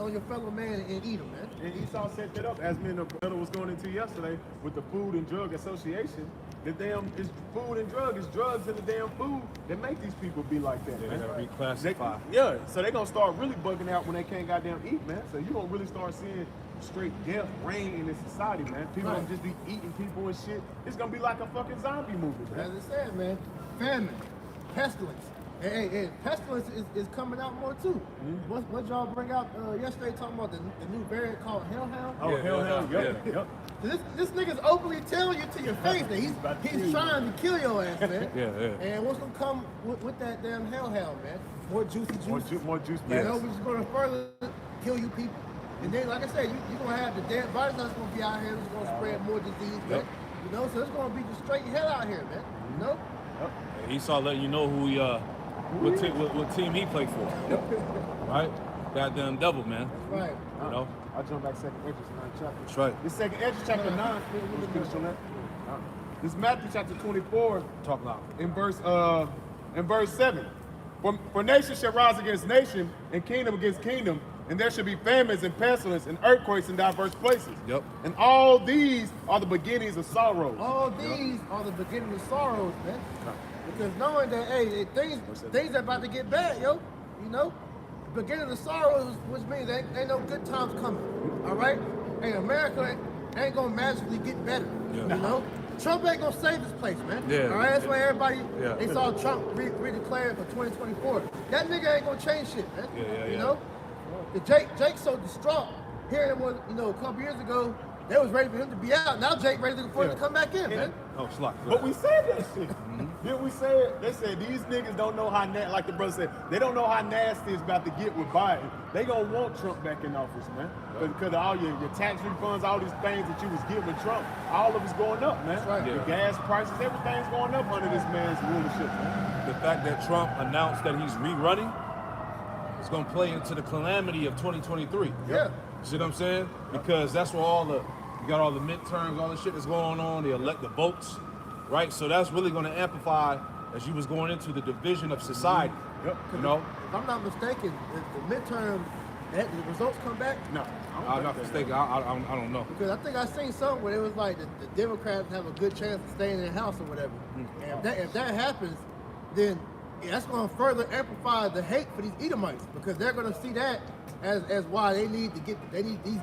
on your fellow man and eat them, man. And Esau set that up, as me and the brother was going into yesterday with the Food and Drug Association. The damn is food and drug, it's drugs in the damn food that make these people be like that, man. They gotta reclassify. So they gonna start really bugging out when they can't goddamn eat, man. So you gonna really start seeing straight death reign in this society, man. People gonna just be eating people and shit. It's gonna be like a fucking zombie movie, man. As I said, man, famine, pestilence. Hey, pestilence is coming out more too. What y'all bring out yesterday talking about the new variant called Hellhound? Oh, Hellhound, yep. This nigga's openly telling you to your face that he's trying to kill your ass, man. And what's gonna come with that damn Hellhound, man? More juicy juice. More juice, man. You know, we're just gonna further kill you people. And then, like I said, you're gonna have the dead bodies that's gonna be out here. It's gonna spread more disease, man. You know, so it's gonna be just straight hell out here, man. You know. Esau letting you know who he what team he played for. Right? Goddamn devil, man. That's right. You know? I'll jump back second Esdras 9 chapter. That's right. This second Esdras chapter 9. This Matthew chapter 24. Talk loud. In verse 7. For nation shall rise against nation, and kingdom against kingdom, and there shall be famines and pestilence and earthquakes in diverse places. Yep. And all these are the beginnings of sorrows. All these are the beginning of sorrows, man. Because knowing that, hey, things are about to get bad, yo. You know? The beginning of sorrows, which means ain't no good times coming. All right? Hey, America ain't gonna magically get better. You know? Trump ain't gonna save this place, man. All right? That's why everybody, they saw Trump redeclared for 2024. That nigga ain't gonna change shit, man. You know? The Jake's so distraught. Here it was, you know, a couple years ago, they was ready for him to be out. Now Jake ready for him to come back in, man. Oh, slot. But we said that shit. Didn't we say it? They said these niggas don't know how, like the brother said, they don't know how nasty it's about to get with Biden. They gonna want Trump back in office, man. Because of all your tax refunds, all these things that you was getting with Trump, all of it's going up, man. That's right. The gas prices, everything's going up under this man's rulership, man. The fact that Trump announced that he's rerunning is gonna play into the calamity of 2023. Yeah. See what I'm saying? Because that's where you got all the midterms, all the shit that's going on, they elect the votes, right? So that's really going to amplify as you was going into the division of society. You know? If I'm not mistaken, if the midterm, the results come back? No. I'm not mistaken. I don't know. Because I think I seen something where it was like the Democrats have a good chance of staying in the House or whatever. And if that happens, then that's going to further amplify the hate for these Edomites, because they're going to see that as why they need these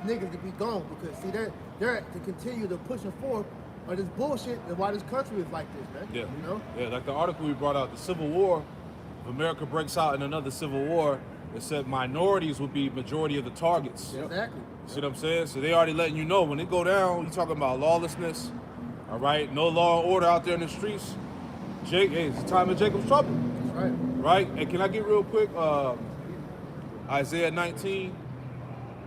niggas to be gone, because see they're to continue to pushing forth on this bullshit and why this country is like this, man. You know? Yeah, like the article we brought out, the Civil War, if America breaks out in another civil war, it said minorities would be majority of the targets. Exactly. You see what I'm saying? So they already letting you know when it go down, you talking about lawlessness, all right? No law and order out there in the streets. It's the time of Jacob's trouble. That's right. Right? And can I get real quick? Isaiah 19,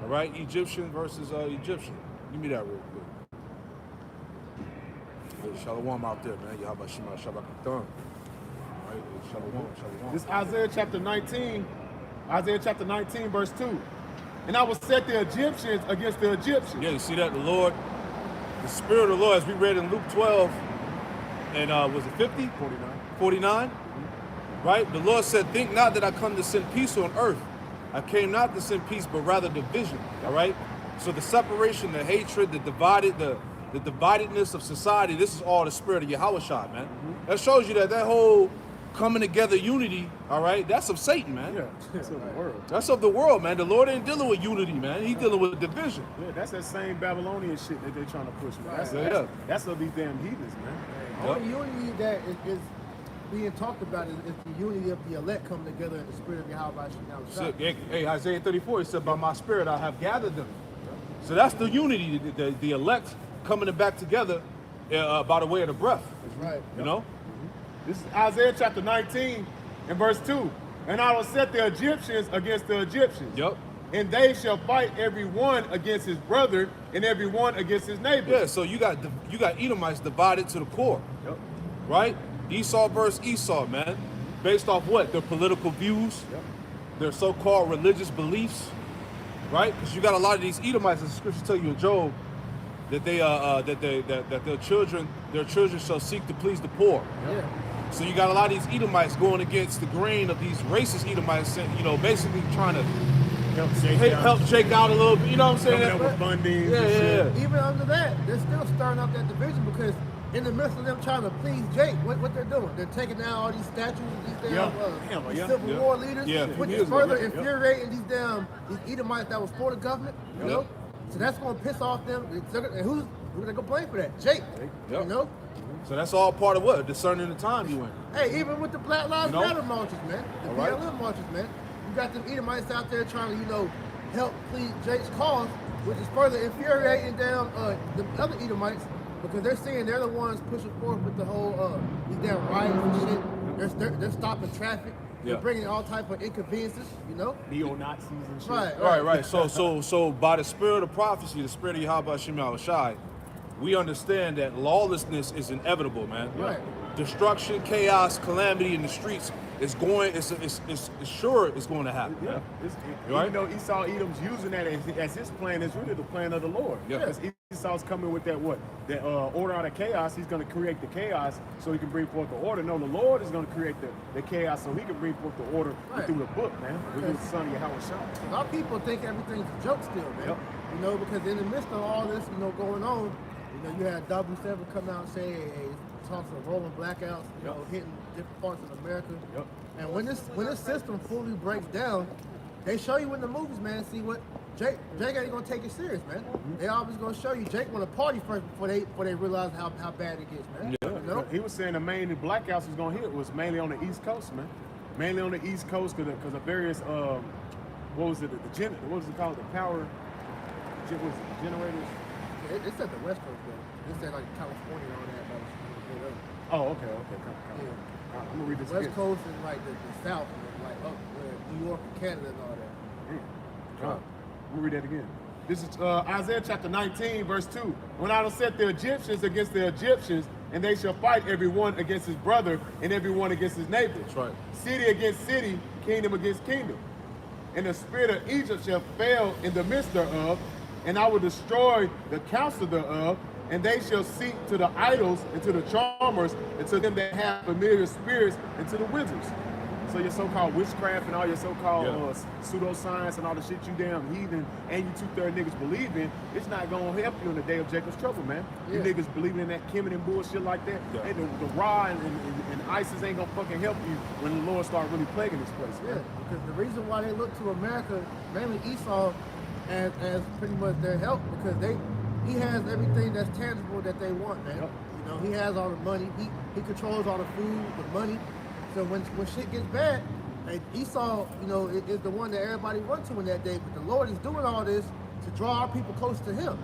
all right? Egyptian versus Egyptian. Give me that real quick. Hey, Shalom out there, man. Yahweh Shema Shabbat Katan. All right? Shalom. This Isaiah chapter 19, verse 2. And I will set the Egyptians against the Egyptians. Yeah, you see that? The Spirit of the Lord, as we read in Luke 12, and was it 50? 49. Right? The Lord said, think not that I come to send peace on earth. I came not to send peace, but rather division. All right? So the separation, the hatred, the dividedness of society, this is all the spirit of Yahushua, man. That shows you that whole coming together unity, all right, that's of Satan, man. Yeah, that's of the world. That's of the world, man. The Lord ain't dealing with unity, man. He's dealing with division. Yeah, that's that same Babylonian shit that they're trying to push, man. That's of these damn heathens, man. Only unity that is being talked about is the unity of the elect coming together in the spirit of Yahweh. Hey, Isaiah 34, it said, by my spirit I have gathered them. So that's the unity, the elect coming back together by the way of the breath. That's right. You know? This is Isaiah chapter 19 and verse 2. And I will set the Egyptians against the Egyptians. Yep. And they shall fight every one against his brother and every one against his neighbor. Yeah, so you got Edomites divided to the core. Yep. Right? Esau versus Esau, man. Based off what? Their political views, their so-called religious beliefs, right? Because you got a lot of these Edomites, as the scriptures tell you in Job, that their children shall seek to please the poor. Yeah. So you got a lot of these Edomites going against the grain of these racist Edomites, you know, basically trying to help Jake out a little bit. You know what I'm saying? Coming up with funding. Yeah. Even under that, they're still stirring up that division because in the midst of them trying to please Jake, what they're doing, they're taking down all these statues of these damn Civil War leaders, which is further infuriating these Edomites that was for the government, you know? So that's going to piss off them. And who's going to blame for that? Jake, you know? So that's all part of what? Discerning the time you in. Hey, even with the Black Lives Matter marches, man, the BLM marches, man, you got them Edomites out there trying to, help plead Jake's cause, which is further infuriating down the other Edomites because they're seeing they're the ones pushing forward with the whole these damn riots and shit. They're stopping traffic. They're bringing all type of inconveniences, Neo-Nazis and shit. Right. So by the spirit of prophecy, the spirit of Yahweh Shem Yahushai, we understand that lawlessness is inevitable, man. Right. Destruction, chaos, calamity in the streets is going. It's sure it's going to happen. Yeah. Even though Esau Edom's using that as his plan, it's really the plan of the Lord. Yeah. Because Esau's coming with that order out of chaos. He's going to create the chaos so he can bring forth the order. No, the Lord is going to create the chaos so he can bring forth the order through the book, man. Through the son of Yahweh Shai. A lot of people think everything's a joke still, man. Because in the midst of all this, going on, you had W7 come out and say, hey, talks of rolling blackouts, hitting different parts of America. And when this system fully breaks down, they show you in the movies, man, see what Jake ain't gonna take it serious, man. They always gonna show you Jake wanna party first before they realize how bad it gets, man. He was saying the main blackouts was gonna hit was mainly on the East Coast, man. Mainly on the East Coast because of various what was it called? The power generators. It said the West Coast, though. It said like California and all that. Oh, okay. I'm gonna read this. West Coast and like the South, and like up where New York and Canada and all that. We'll read that again. This is Isaiah chapter 19, verse 2. When I will set the Egyptians against the Egyptians, and they shall fight every one against his brother, and every one against his neighbor. That's right. City against city, kingdom against kingdom. And the spirit of Egypt shall fail in the midst thereof, and I will destroy the counsel thereof, and they shall seek to the idols and to the charmers and to them that have familiar spirits and to the wizards. So your so-called witchcraft and all your so-called pseudoscience and all the shit you damn heathen and you two-third niggas believe in, it's not gonna help you in the day of Jacob's trouble, man. You niggas believing in that Kemet and bullshit like that, and the Ra and ISIS ain't gonna fucking help you when the Lord start really plaguing this place, man. Because the reason why they look to America, mainly Esau, as pretty much their help, because he has everything that's tangible that they want, man. He has all the money. He controls all the food, the money. So when shit gets bad, Esau, is the one that everybody runs to in that day. But the Lord is doing all this to draw our people close to Him.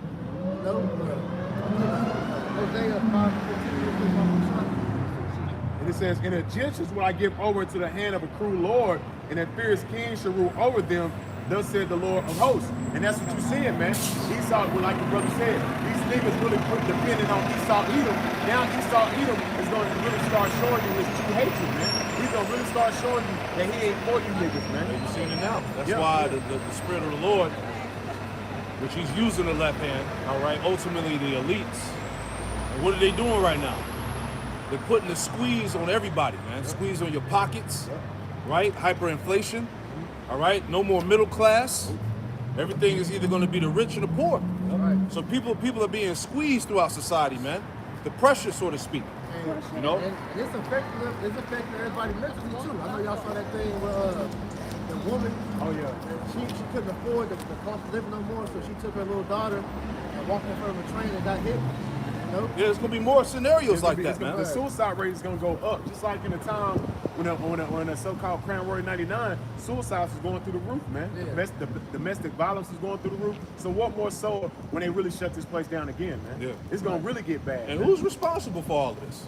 Hosea 5:15. And it says, "And the Egyptians will I give over into the hand of a cruel Lord, and a fierce king shall rule over them. Thus said the Lord of hosts." And that's what you're seeing, man. Esau, like the brother said, these niggas really depending on Esau Edom. Now Esau Edom is going to really start showing you his true hatred, man. He's going to really start showing you that he ain't for you niggas, man. You're seeing it now. That's why the spirit of the Lord, which he's using the left hand, all right, ultimately the elites. And what are they doing right now? They're putting the squeeze on everybody, man. Squeeze on your pockets, right? Hyperinflation. All right, no more middle class. Everything is either going to be the rich or the poor. So people are being squeezed throughout society, man. The pressure, so to speak. And it's affecting everybody mentally too. I know y'all saw that thing with the woman. Oh yeah. She couldn't afford the cost of living no more, so she took her little daughter and walked in front of a train and got hit. Yeah, there's gonna be more scenarios like that, man. The suicide rate is gonna go up, just like in the time when the so-called Crown Royal 99, suicides is going through the roof, man. The domestic violence is going through the roof. So what more so when they really shut this place down again, man? It's gonna really get bad. And who's responsible for all this?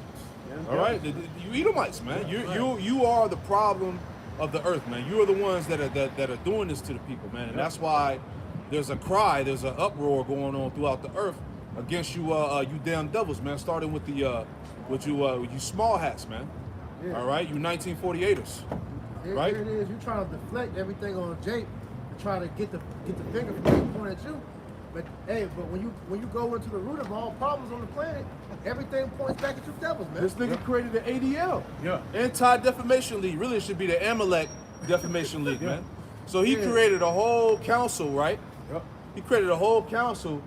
All right, you Edomites, man. You are the problem of the earth, man. You are the ones that are doing this to the people, man. And that's why there's a cry, there's an uproar going on throughout the earth against you, you damn devils, man. Starting with you small hats, man. All right, you 1948ers, right? Here it is. You trying to deflect everything on Jake and try to get the finger from pointing at you. But when you go into the root of all problems on the planet, everything points back at you devils, man. This nigga created the ADL, Yeah. Anti-Defamation League. Really, it should be the Amalek Defamation League, man. So he created a whole council, right? Yep. He created a whole council,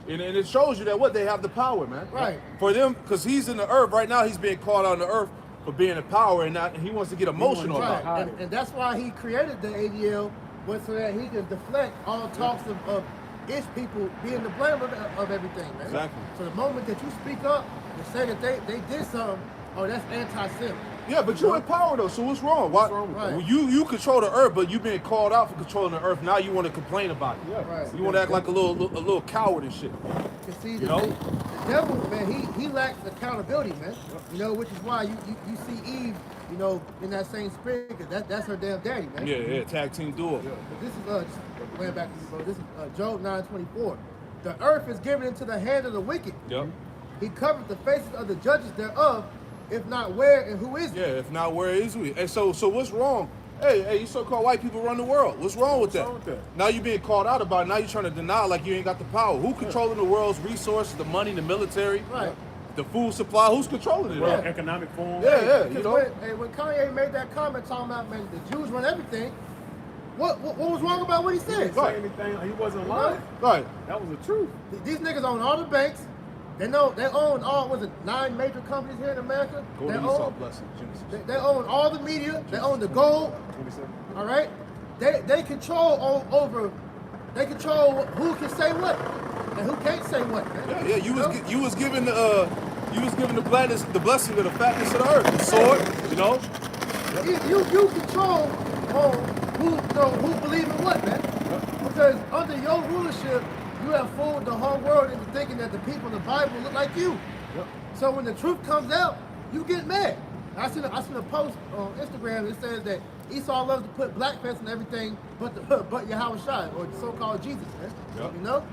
and it shows you that what they have the power, man. Right. For them, because he's in the earth right now. He's being called on the earth for being in power, and he wants to get emotional Right. about it. And that's why he created the ADL, was so that he can deflect all talks of ish people being the blame of everything, man. Exactly. So the moment that you speak up and say that they did something, oh, that's anti-Sem. Yeah, but you're in power though. So what's wrong? Why? wrong with that? Well, you control the earth, but you being called out for controlling the earth. Now you want to complain about it. Yeah. Right. You want to act like a little coward and shit. You see, You the know? devil, man, he lacks accountability, man. You know, which is why you see Eve, you know, in that same spirit, because that's her damn daddy, man. Yeah, tag team duo. But this is just going back to you, bro. This is Job 9:24. The earth is given into the hand of the wicked. Yep. He covered the faces of the judges thereof. If not, where and who is it? Yeah, if not, where is we? Hey, so what's wrong? Hey, you so-called white people run the world. What's wrong with that? wrong with that? Now you're being called out about it. Now you're trying to deny like you ain't got the power. Who controlling the world's resources, the money, the military, Right. the food supply? Who's controlling it all? World Economic Forum. Yeah, you Because know. when Kanye made that comment talking about, man, the Jews run everything, what was wrong about what he He said? didn't say anything. He wasn't lying. Right. That was the truth. These niggas own all the banks. They own all, was it 9 major companies here in America? Go They to own, Esau blessing, Genesis. they own all the media. They own the gold. 27. All right. They control over. They control who can say what and who can't say what. Man. Yeah, know? you was given the blessing of the fatness of the earth, the sword. You know. You control who believe in what, man. Because under your rulership, you have fooled the whole world into thinking that the people in the Bible look like you. Yep. So when the truth comes out, you get mad. I seen a post on Instagram that says that Esau loves to put blackface on everything but Yahweh Shai, or the so-called Jesus, man. Yep. You know?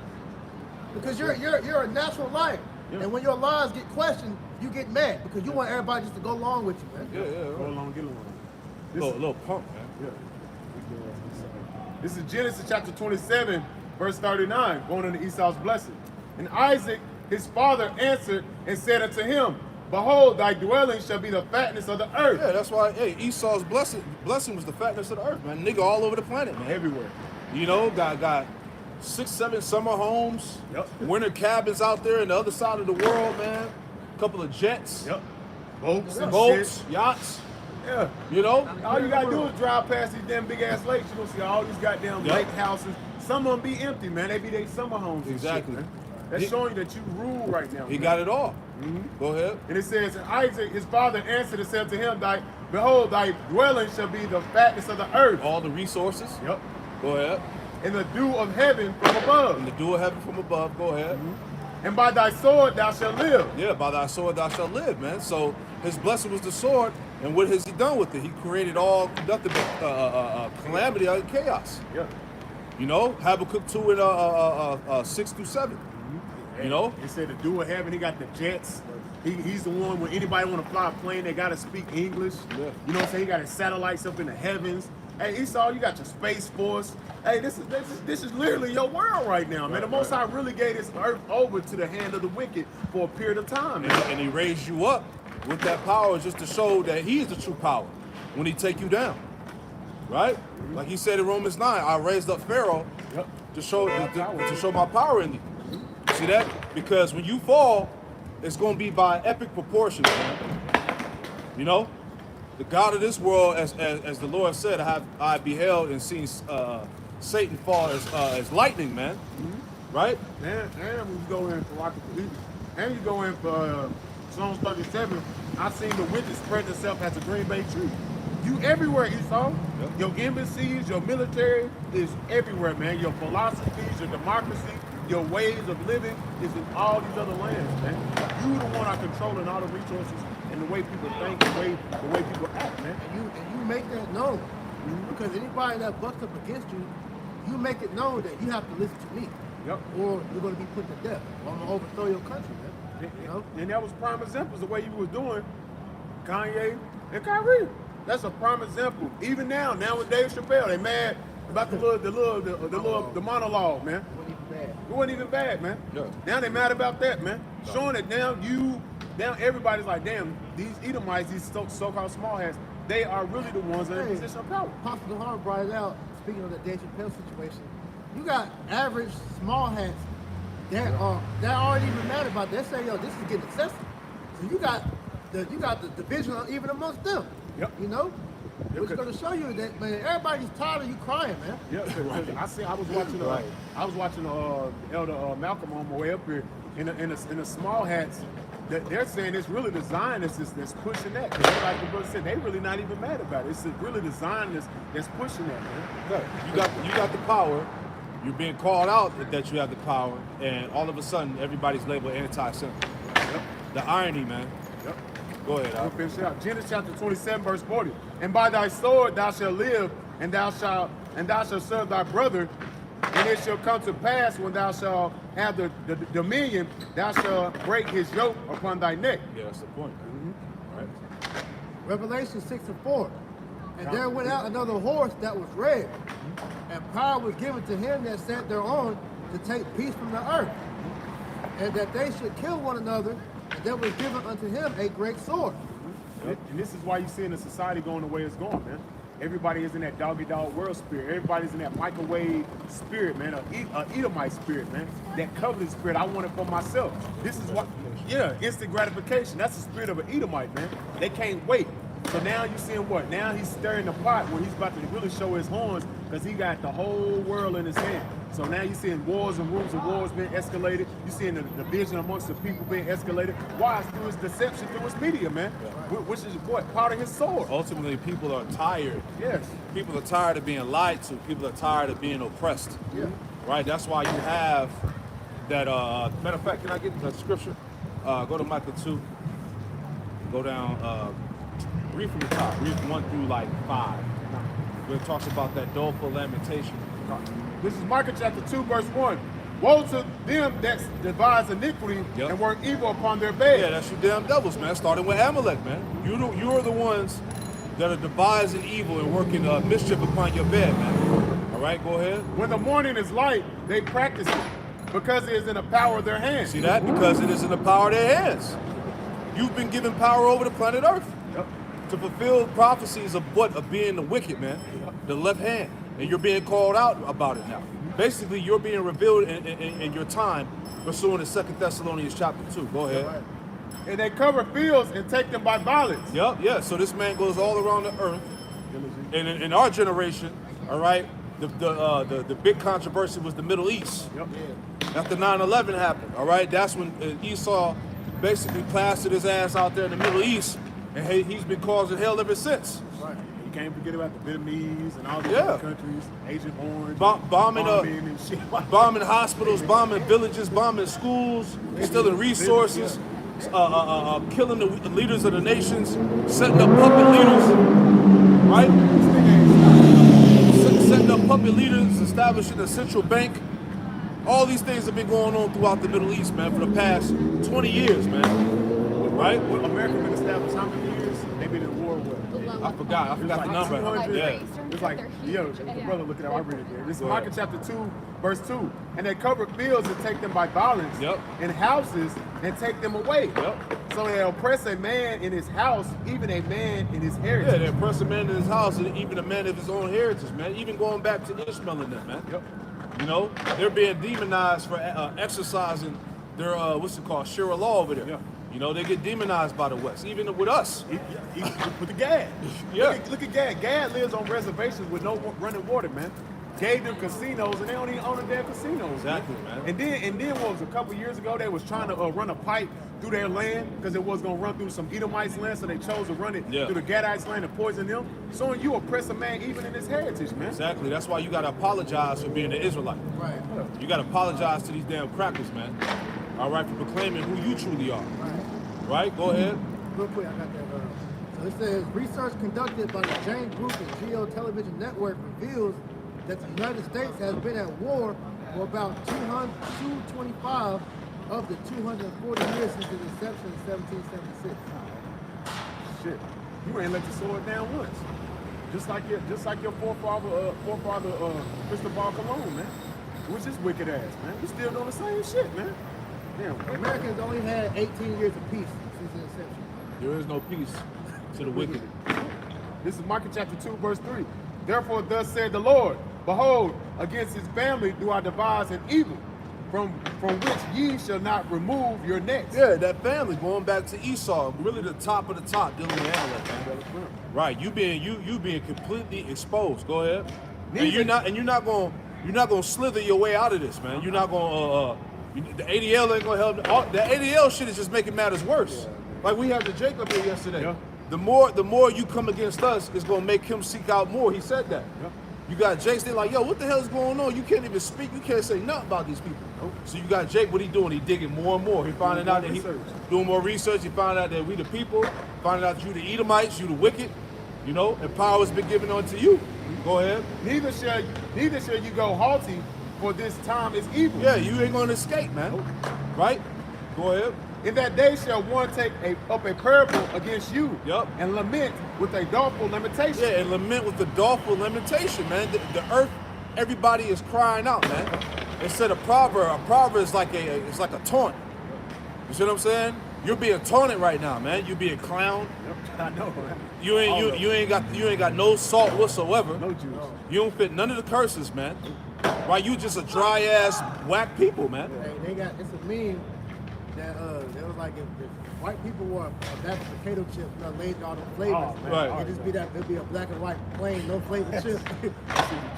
Because you're a natural liar. Yeah. And when your lies get questioned, you get mad because you want everybody just to go along with you, man. Yeah. Go along, get along. Little punk, man. Yeah. This is Genesis chapter 27, verse 39, going into Esau's blessing. And Isaac, his father, answered and said unto him, Behold, thy dwelling shall be the fatness of the earth. Yeah, that's why. Hey, Esau's blessing was the fatness of the earth, man. Nigga all over the planet, man. Everywhere. You know, got 6, 7 summer homes, Yep. winter cabins out there on the other side of the world, man. Couple of jets, Yep. Boats and boats, shit. yachts. Yeah. You know, All you gotta do is drive past these damn big ass lakes. You're gonna see all these goddamn Yep. lake houses. Some of them be empty, man. They be their summer homes. and Exactly. shit, man. That's He- showing you that you rule right now. he man. got it all. Go ahead. And it says, and Isaac, his father, answered and said to him, Behold, thy dwelling shall be the fatness of the earth. All the resources. Yep. Go ahead. And the dew of heaven from above. And the dew of heaven from above. Go ahead. And by thy sword thou shalt live. Yeah, by thy sword thou shalt live, man. So his blessing was the sword, and what has he done with it? He created all nothing but calamity and chaos. Yeah. You know, Habakkuk 2 and 6 through 7. You know, He said the dew of heaven, he got the jets. He's the one when anybody want to fly a plane, they got to speak English. Yeah. You know what I'm saying? He got his satellites up in the heavens. Hey, Esau, you got your Space Force. Hey, this is literally your world right now, man. The Most High really gave this earth over to the hand of the wicked for a period of time, man. and he raised you up with that power just to show that he is the true power when he take you down. Right? Like he said in Romans 9, I raised up Pharaoh Yep. to show my power in you. See that? Because when you fall, it's going to be by epic proportions, man. You know, the God of this world, as the Lord said, I beheld and seen Satan fall as lightning, man. Right? And when you go in for Rocket Police, and you go in for Psalms 37, I seen the wicked spread itself as a Green Bay tree. You everywhere, Esau. Yep. Your embassies, your military is everywhere, man. Your philosophies, your democracy, your ways of living is in all these other lands, man. You the one are controlling all the resources and the way people think, the way people act, man. And you make that known. Because anybody that bucks up against you, you make it known that you have to listen to me. Yep. Or you're going to be put to death. Or I'm going to overthrow your country, man. You know? And that was prime examples the way you was doing Kanye and Kyrie. That's a prime example. Even now with Dave Chappelle, they mad about the monologue, man. It wasn't even bad. It wasn't even bad, man. Yeah. Now they mad about that, man. Showing that now everybody's like, damn, these Edomites, these so-called small hats, they are really the ones that are in a position of power. Apostle Harvard brought it out, speaking of the Dave Chappelle situation, you got average small hats that aren't even mad about it. They say, yo, this is getting excessive. So you got the division even amongst them. Yep. You know? Yep. Which is going to show you that, man, everybody's tired of you crying, man. Yeah, I was watching Elder Malcolm on my way up here in the small hats. They're saying it's really the Zionists that's pushing that. Because like the brother said, they really not even mad about it. It's really the Zionists that's pushing that, man. You got the power. You're being called out that you have the power, and all of a sudden everybody's labeled anti-Semitic. Yep. The irony, man. Yep. Go ahead, Al. We'll finish it out. Genesis chapter 27, verse 40. And by thy sword thou shalt live, and thou shalt serve thy brother, and it shall come to pass when thou shalt have the dominion, thou shalt break his yoke upon thy neck. Yeah, that's the point. Mm-hmm. Right. Revelation 6:4. And there went out another horse that was red, and power was given to him that sat thereon to take peace from the earth, and that they should kill one another, and there was given unto him a great sword. And this is why you see in the society going the way it's going, man. Everybody is in that doggy-dog world spirit. Everybody's in that microwave spirit, man, a Edomite spirit, man. That covenant spirit, I want it for myself. This is what, yeah, instant gratification. That's the spirit of an Edomite, man. They can't wait. So now you seeing what? Now he's stirring the pot where he's about to really show his horns because he got the whole world in his hand. So now you're seeing wars and rumors of wars being escalated. You're seeing the division amongst the people being escalated. Why? It's through his deception, through his media, man. Which is what? Part of his sword. Ultimately, people are tired. Yes. People are tired of being lied to. People are tired of being oppressed. Yeah. Right? That's why you have that, matter of fact, can I get the scripture? Go to Micah 2. Go down, read from the top. Read from 1 through like 5. Where it talks about that doleful lamentation. This is Micah chapter 2, verse 1. Woe to them that devise iniquity and work evil upon their bed. Yeah, that's you damn devils, man. Starting with Amalek, man. You are the ones that are devising evil and working mischief upon your bed, man. All right, go ahead. When the morning is light, they practice it because it is in the power of their hands. See that? Because it is in the power of their hands. You've been given power over the planet Earth to fulfill prophecies of what? Of being the wicked, man. The left hand. And you're being called out about it now. Basically, you're being revealed in your time pursuant to 2 Thessalonians chapter 2. Go ahead. Right. And they cover fields and take them by violence. Yep, yeah. So this man goes all around the earth. And in our generation, all right, the big controversy was the Middle East. Yep. After 9/11 happened, all right, that's when Esau basically plastered his ass out there in the Middle East, and he's been causing hell ever since. Right. You can't forget about the Vietnamese and all the other countries, Agent Orange, bombing and shit. Bombing hospitals, bombing villages, bombing schools, stealing resources, killing the leaders of the nations, setting up puppet leaders, right? Setting up puppet leaders, establishing a central bank. All these things have been going on throughout the Middle East, man, for the past 20 years, man. Right? Well, America been established how many years? They've been in war with. I forgot the number. 200. Yeah. It's like, the brother look at how I read it there. This is Micah chapter 2, verse 2. And they cover fields and take them by violence, and houses and take them away. So they oppress a man in his house, even a man in his heritage. Yeah, they oppress a man in his house, and even a man of his own heritage, man. Even going back to Ishmael and them, man. You know, they're being demonized for exercising their, what's it called, Shira law over there. You know, they get demonized by the West, even with us. With the Gad. Look at Gad. Gad lives on reservations with no running water, man. Gave them casinos, and they don't even own the damn casinos. Exactly, man. And then what was a couple years ago, they was trying to run a pipe through their land because it was going to run through some Edomites' land, so they chose to run it through the Gadites' land and poison them. So you oppress a man even in his heritage, man. Exactly. That's why you got to apologize for being an Israelite. Right. You got to apologize to these damn crackers, man. All right, for proclaiming who you truly are. Right? Go ahead. Real quick, I got that. So it says, research conducted by the James Group and Geo Television Network reveals that the United States has been at war for about 225 of the 240 years since its inception in 1776. Shit, you ain't let the sword down once. Just like your forefather Cristobal Colon, man. Which is wicked ass, man. We still doing the same shit, man. Damn. Americans only had 18 years of peace since its inception. There is no peace to the wicked. This is Micah chapter 2, verse 3. Therefore, thus said the Lord, Behold, against his family do I devise an evil, from which ye shall not remove your necks. Yeah, that family going back to Esau, really the top of the top dealing with Amalek, man. Right, you being completely exposed. Go ahead. And you're not gonna slither your way out of this, man. You're not gonna the ADL ain't gonna help. The ADL shit is just making matters worse. Like we had the Jacob here yesterday. Yeah. The more you come against us, it's gonna make him seek out more. He said that. Yeah. You got Jake, they're like, yo, what the hell is going on? You can't even speak. You can't say nothing about these people. Nope. So you got Jake, what he doing? He digging more and more. He finding out that he doing more research. He found out that we the people. Finding out that you the Edomites, you the wicked. You know, and power has been given unto you. Go ahead. Neither shall you go haughty, for this time is evil. Yeah, you ain't gonna escape, man. Nope. Right? Go ahead. In that day shall one take up a parable against you, Yup. and lament with a doleful lamentation. Yeah, and lament with the doleful lamentation, man. The earth, everybody is crying out, man. Instead of proverb, a proverb is like it's like a taunt. You see what I'm saying? You're being taunted right now, man. You're being clowned. Yep, I know. Man. You ain't got no salt whatsoever. No juice. You don't fit none of the curses, man. Right? You just a dry ass whack people, man. Hey, it's a meme that it was like if white people were a bag of potato chips, laid all the flavors. Oh, man. Right. It'd be a black and white plain, no flavor chip.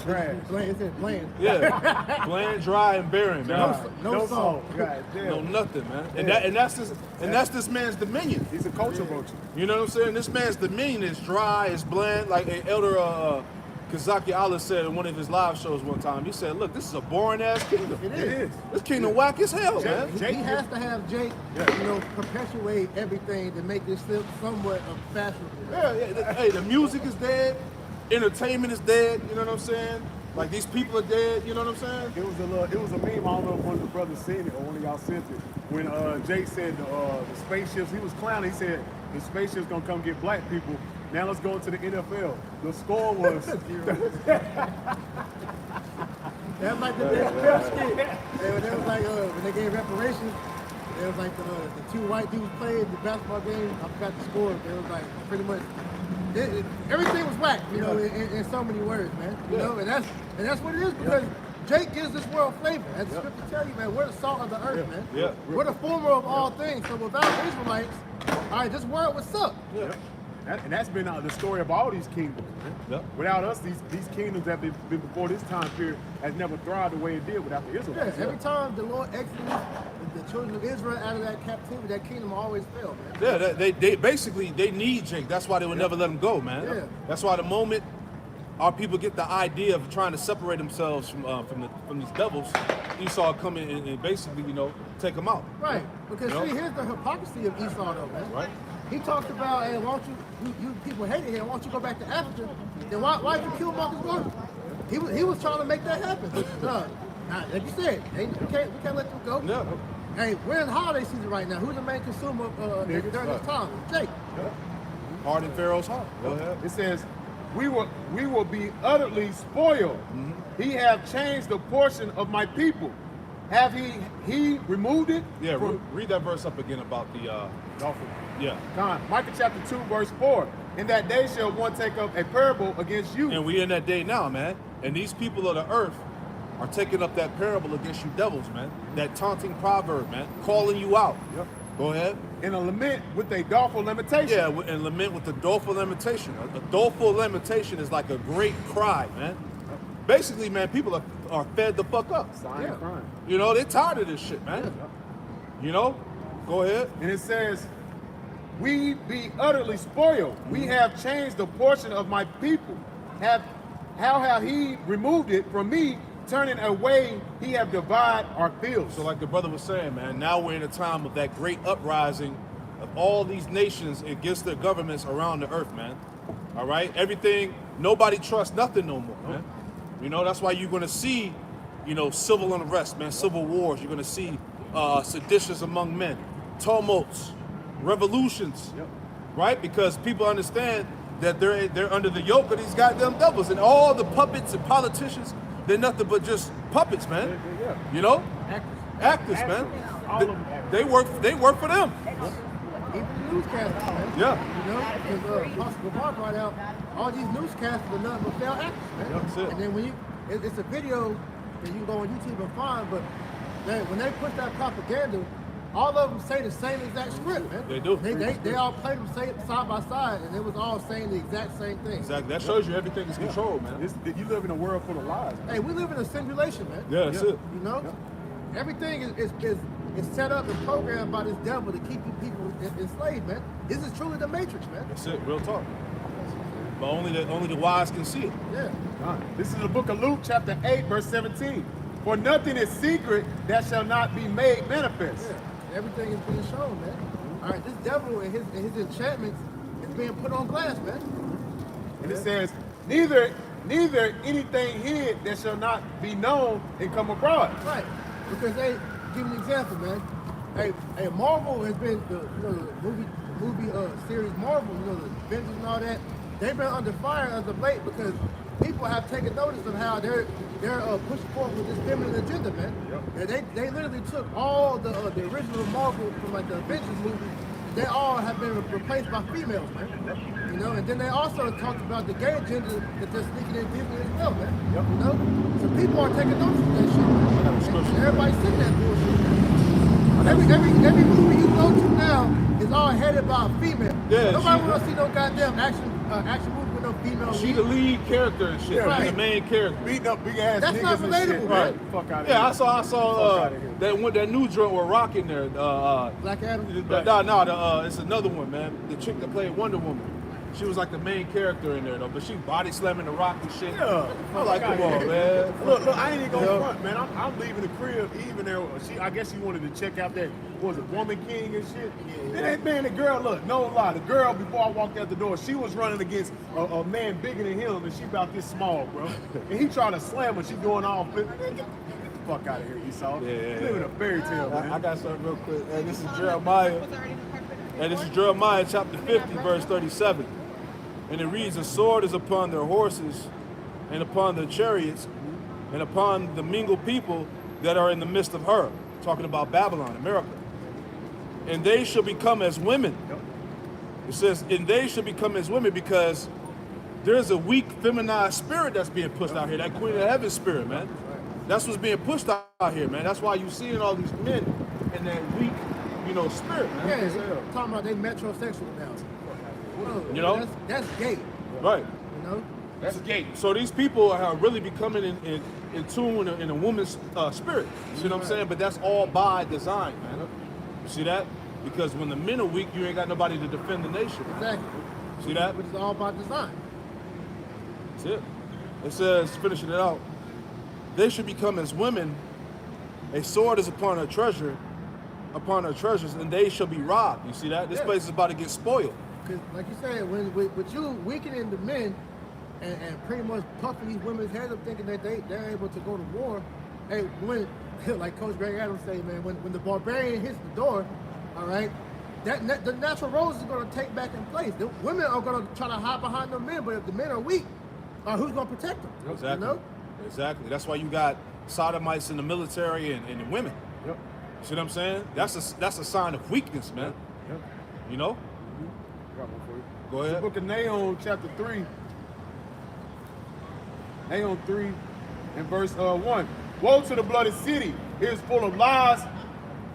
Trash. It said bland. Yeah, bland, dry, and barren, man. No salt. God damn. No nothing, man. And that's this man's dominion. He's a culture vulture. You know what I'm saying? This man's dominion is dry, is bland. Like Elder Kazaki Allah said in one of his live shows one time. He said, "Look, this is a boring ass kingdom. It is. This kingdom whack as hell, man." He has to have Jake, perpetuate everything to make this still somewhat of fashionable. Yeah. Hey, the music is dead. Entertainment is dead. You know what I'm saying? Like these people are dead. You know what I'm saying? It was a meme. I don't know if one of the brothers seen it or one of y'all sent it. When Jake said the spaceships, he was clowning. He said the spaceships gonna come get black people. Now let's go into the NFL. The score was. That's like the best skit. It was like when they gave reparations. It was like the two white dudes played the basketball game. I forgot the score. It was like pretty much everything was whack, in so many words, man. You know, and that's what it is because Jake gives this world flavor. As the scripture tell you, man, we're the salt of the earth, man. Yeah. We're the former of all things. So without Israelites, all right, this world would suck. Yeah. And that's been the story of all these kingdoms. Yeah. Without us, these kingdoms that have been before this time period has never thrived the way it did without the Israelites. Every time the Lord exited the children of Israel out of that captivity, that kingdom always fell, man. Yeah, they basically they need Jake. That's why they would never let him go, man. Yeah. That's why the moment our people get the idea of trying to separate themselves from these devils, Esau come in and basically take them out. Right, because see, here's the hypocrisy of Esau, though, man. Right. He talks about, hey, why don't you people hated him, why don't you go back to Africa? Then why did you kill Marcus Garvey? He was trying to make that happen. Like you said, we can't let them go. Yeah. Hey, we're in holiday season right now. Who's the main consumer during this time? Jake. Hard in Pharaoh's heart. Go ahead. It says, we will be utterly spoiled. Mm-hmm. He have changed the portion of my people. Have he removed it? Yeah, read that verse up again about the Dolphin. yeah. Micah chapter 2, verse 4. In that day shall one take up a parable against you. And we in that day now, man. And these people of the earth are taking up that parable against you devils, man. That taunting proverb, man. Calling you out. Yep. Go ahead. In a lament with a doleful lamentation. Yeah, and lament with the doleful lamentation. A doleful lamentation is like a great cry, man. Basically, man, people are fed the fuck up. Sighing, crying. You know, they're tired of this shit, man. You know? Go ahead. And it says, we be utterly spoiled. We have changed the portion of my people. How have he removed it from me? Turning away, he have divided our fields. So like the brother was saying, man, now we're in a time of that great uprising of all these nations against their governments around the earth, man. All right? Everything, nobody trusts nothing no more, man. You know, that's why you're going to see, civil unrest, man, civil wars. You're going to see seditions among men, tumults, revolutions, right? Because people understand that they're under the yoke of these goddamn devils. And all the puppets and politicians, they're nothing but just puppets, man. You know? Actors, man. All of them actors. They work for them. Even the newscasters, man. Yeah. Because Possible Bar brought out all these newscasters are nothing but failed actors, man. That's it. And then when it's a video that you can go on YouTube and find, but when they push that propaganda, all of them say the same exact script, man. They do. They all play them side by side, and it was all saying the exact same thing. Exactly. That shows you everything is controlled, man. You live in a world full of lies, man. Hey, we live in a simulation, man. Yeah, that's it. You know, everything is set up and programmed by this devil to keep you people enslaved, man. This is truly the Matrix, man. That's it. Real talk. But only the wise can see it. Yeah. This is the book of Luke, chapter 8, verse 17. For nothing is secret that shall not be made manifest. Yeah. Everything is being shown, man. All right, this devil and his enchantments is being put on glass, man. And it says, neither anything hid that shall not be known and come abroad. Right. Because they give an example, man. Hey, Marvel has been the movie series Marvel, the Avengers and all that. They've been under fire as of late because people have taken notice of how they're pushing forward with this feminine agenda, man. Yep. And they literally took all the original Marvel from like the Avengers movie. They all have been replaced by females, man. You know, and then they also talked about the gay agenda that they're sneaking in Disney as well, man. Yep. You know, so people are taking notice of that shit, man. And everybody's sitting that bullshit, man. Every movie you go to now is all headed by a female. Yeah, nobody want to see no goddamn action movie with no female. She the lead character and shit. Yeah, Right. right. The main character. Beating up big ass That's niggas not and relatable, shit. man. Right. Fuck out of here. Yeah, I saw that new joint with Rock in there. Black Adam. It's another one, man. The chick that played Wonder Woman. She was like the main character in there though, but she body slamming the Rock and shit. Yeah. I like the ball, man. Look, I ain't even gonna front, man. I'm leaving the crib even there. I guess she wanted to check out that, what was it, Woman King and shit. Yeah. Man, the girl, look, no lie, the girl before I walked out the door, she was running against a man bigger than him, and she about this small, bro. And he tried to slam her. She going off. Get the fuck out of here, Esau. Yeah. You live in a fairy tale, man. I got something real quick. Hey, this is Jeremiah. And this is Jeremiah chapter 50, verse 37. And it reads, "A sword is upon their horses, and upon their chariots, and upon the mingled people that are in the midst of her." Talking about Babylon, America. "And they shall become as women." It says, "And they shall become as women," because there's a weak, feminized spirit that's being pushed out here. That Queen of Heaven spirit, man. That's what's being pushed out here, man. That's why you're seeing all these men in that weak, spirit, man. Yeah, talking about they metrosexual now. You know? That's gay. Right. You know? That's gay. So these people are really becoming in tune in a woman's spirit. You see what I'm saying? But that's all by design, man. You see that? Because when the men are weak, you ain't got nobody to defend the nation. Exactly. See that? Which is all by design. That's it. It says, finishing it out, "They should become as women. A sword is upon her treasures, and they shall be robbed." You see that? This place is about to get spoiled. Because, like you said, with you weakening the men and pretty much puffing these women's heads up thinking that they're able to go to war, hey, when, like Coach Greg Adams say, man, when the barbarian hits the door, all right, the natural roles is going to take back in place. The women are going to try to hide behind the men, but if the men are weak, who's going to protect them? Exactly. You know? Exactly. That's why you got sodomites in the military and the women. Yep. See what I'm saying? That's a sign of weakness, man. Yep. You know? I got one for you. Go The ahead. book of Nahum, chapter 3. Nahum 3 and verse 1. "Woe to the bloody city! It is full of lies.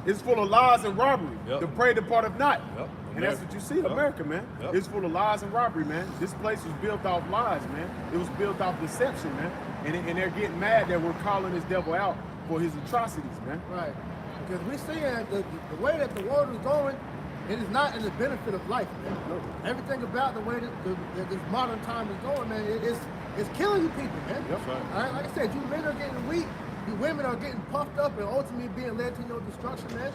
It's full of lies and robbery. Yep. The prey departed not." Yep. And that's what you see, Yep. America, man. Yep. It's full of lies and robbery, man. This place was built off lies, man. It was built off deception, man. And they're getting mad that we're calling this devil out for his atrocities, man. Right. Because we see that the way that the world is going, it is not in the benefit of life, man. No. Everything about the way that this modern time is going, man, it's killing you people, man. Yep. Right. All right, like I said, you men are getting weak, you women are getting puffed up and ultimately being led to your destruction, man.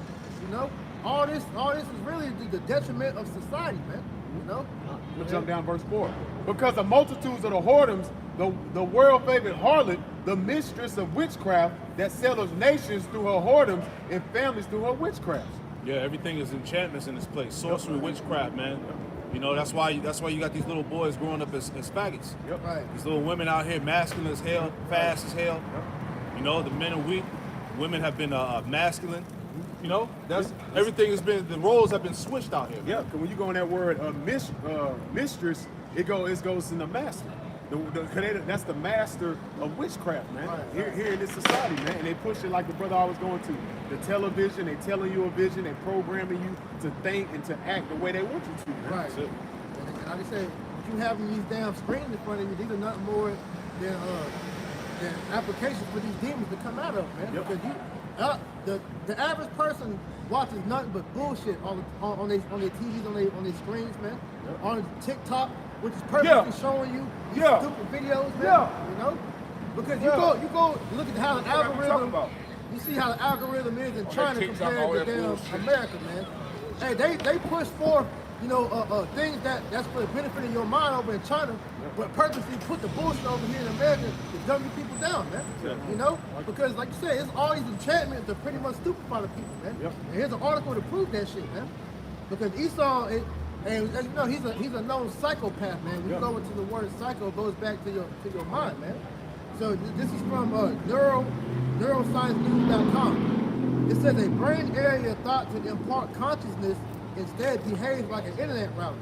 You know? All this is really the detriment of society, man. You know? We'll jump down verse 4. "Because the multitudes of the whoredoms, the world-favorite harlot, the mistress of witchcraft, that settles nations through her whoredoms and families through her witchcrafts." Yeah, everything is enchantments in this place. Sorcery, witchcraft, man. You know, that's why you got these little boys growing up as faggots. Yep. Right. These little women out here masculine as hell, fast as hell. You know, the men are weak. Women have been masculine. You know, everything has been, the roles have been switched out here. Yeah, because when you go in that word mistress, it goes in the master. That's the master of witchcraft, man. Right. Here in this society, man. And they push it like the brother I was going to. The television, they telling you a vision, they programming you to think and to act the way they want you to, man. Right. And like I said, you having these damn screens in front of you, these are nothing more than applications for these demons to come out of, man. Yep. Because the average person watches nothing but bullshit on their TVs, on their screens, man. Yep. On TikTok, which is perfectly showing you these stupid videos, man. You know, because you go look at how the algorithm. You see how the algorithm is in China compared to damn America, man. Hey, they push forth, things that's for the benefit of your mind over in China, but purposely put the bullshit over here in America to dumb you people down, man. You know? Because like you said, it's all these enchantments to pretty much stupefy the people, man. Yep. And here's an article to prove that shit, man. Because Esau, and as you know, he's a known psychopath, man. When you go into the word psycho, it goes back to your mind, man. So this is from neurosciencenews.com. It says a brain area thought to impart consciousness instead behaves like an internet router.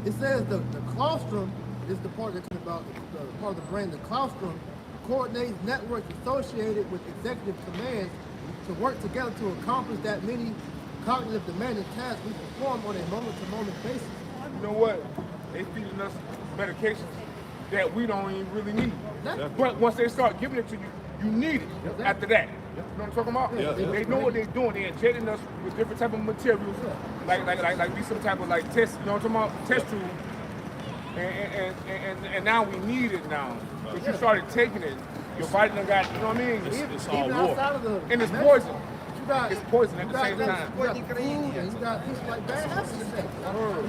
It says the claustrum is the part that's about the part of the brain. The claustrum coordinates networks associated with executive commands to work together to accomplish that many cognitive demanding tasks we perform on a moment-to-moment basis. You know what? They feeding us medications that we don't even really need. But once they start giving it to you, you need it after that. You know what I'm talking about? They know what they're doing. They're injecting us with different type of materials, like be some type of like test. You know what I'm talking about? Test tube. And now we need it now. If you started taking it, your body done got. You know what I mean? It's all Even war. outside of the And it's poison. It's poison at the same time. You got food and you got things like bad habits to say.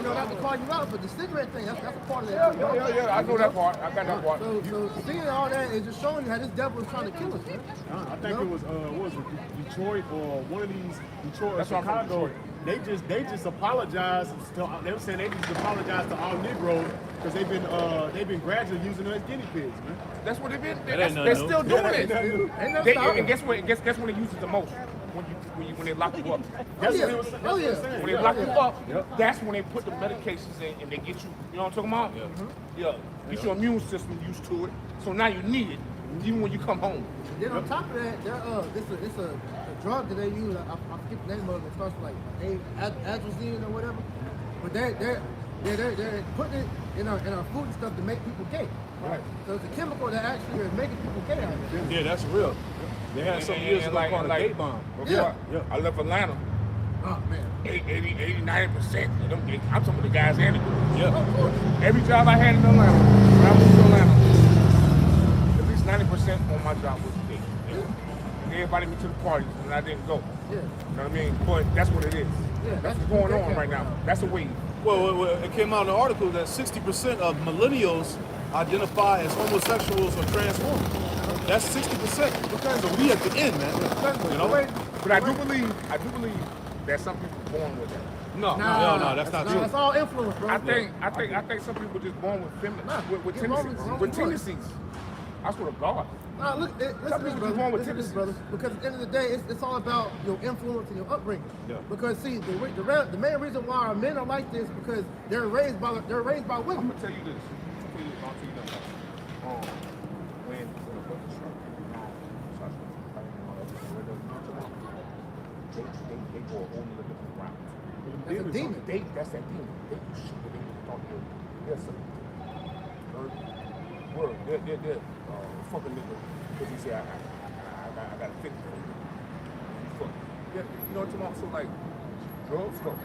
Not to call you out, but the cigarette thing, that's a part of that. Yeah. I know that part. I got that part. So seeing all that is just showing you how this devil is trying to kill us, man. I think it was what was it, Detroit or one of these Detroit or That's why I'm from Chicago. Detroit. They just apologized. They were saying they just apologized to all Negroes because they've been gradually using them as guinea pigs, man. That's what they've been. ain't They're nothing still new. doing it. And guess what? Guess when they use it the most? When they lock you up. That's what he was saying. When they lock you up, that's when they put the medications in and they get you. You know what I'm talking about? Yeah. Get your immune system used to it. So now you need it, even when you come home. Then on top of that, it's a drug that they use. I forget the name of it. It starts with like atrazine or whatever. But they're putting it in our food and stuff to make people gay. Right. So it's a chemical that actually is making people gay out here. Yeah, that's real. They had some years ago called a gate bomb. I left Atlanta. Oh man. 80-90% of them. I'm talking about the guys and the girls. Yeah. Of course. Every job I had in Atlanta, when I moved to Atlanta, at least 90% on my job was gay. They invited me to the parties and I didn't go. Yeah. You know what I mean? But that's what it is. Yeah, That's what's going on right now. That's a wave. Well, it came out in the article that 60% of millennials identify as homosexuals or transformers. That's 60%. So we at the end, man. You know? But I do believe that some people are born with that. No, that's not true. That's all influence, bro. I think some people just born with with get wrong tendencies. with With tendencies. I swear to God. Nah, listen to this, brother. Listen to this, brother. Because at the end of the day, it's all about your influence and your upbringing. Yeah. Because see, the main reason why our men are like this because they're raised by I'm women. gonna tell you this. When they go a whole nother different route. That's a demon. That's that demon. They do shit that they thought they were. Yes, sir. Word. They're fucking nigga. Because he said, I got a 50 for you. Fuck. Yeah, you know what I'm talking about? So like, drugs, fuck.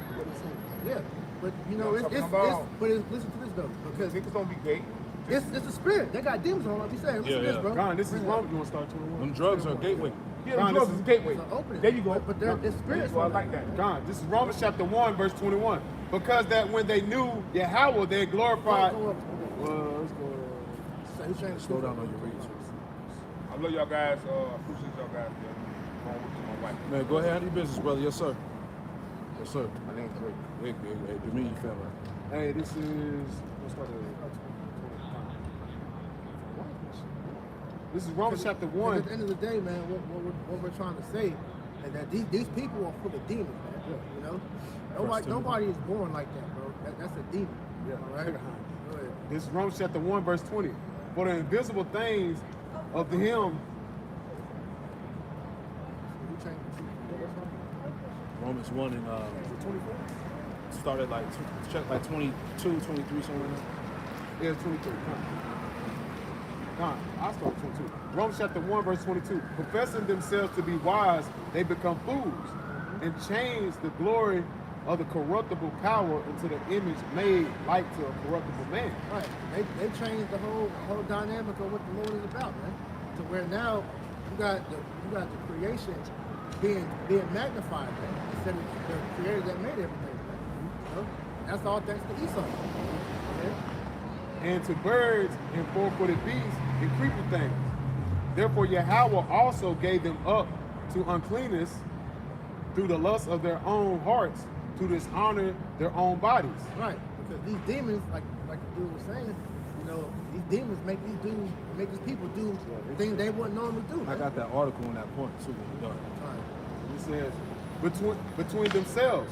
Yeah, but You know what I'm talking about? listen to this though, because Niggas don't be gay. it's a spirit. They got demons on, like you said. Listen to this, bro. Ron, this is wrong. You want to start 21? Them drugs are a gateway. Yeah, Ron, drugs this is a gateway. It's an opening. There you go. But it's spirits. So I like that. God, this is Romans chapter 1, verse 21. Because that when they knew Yahweh, they glorified. Go up. Let's go. So he's trying to Slow down on your reads. I love y'all guys. Appreciate y'all guys. Going with my wife. Man, go ahead, handle your business, brother. Yes, sir. Yes, sir. My name's Rick. Hey, Dominion family. Hey, this is. Let's start This is Romans chapter 1. At the end of the day, man, what we're trying to say is that these people are full of demons, man. You know, nobody is born like that, bro. That's a demon. Yeah. All right. Go ahead. This is Romans chapter 1, verse 20. For the invisible things of him. Romans 1 and 24? started like check like 22, 23, somewhere in there. Yeah, it's 23. I start 22. Romans chapter 1, verse 22. Professing themselves to be wise, they become fools and change the glory of the corruptible power into the image made like to a corruptible man. Right. They changed the whole dynamic of what the Lord is about, man. To where now you got the creation being magnified, man, instead of the creator that made everything, man. You know? That's all thanks to Esau. Okay? And to birds and four-footed beasts and creepy things. Therefore Yahweh also gave them up to uncleanness through the lust of their own hearts, to dishonor their own bodies. Right, because these demons, like the dude was saying, you know, these demons make these people do things they wouldn't normally do. I got that article on that point too. It says, between themselves,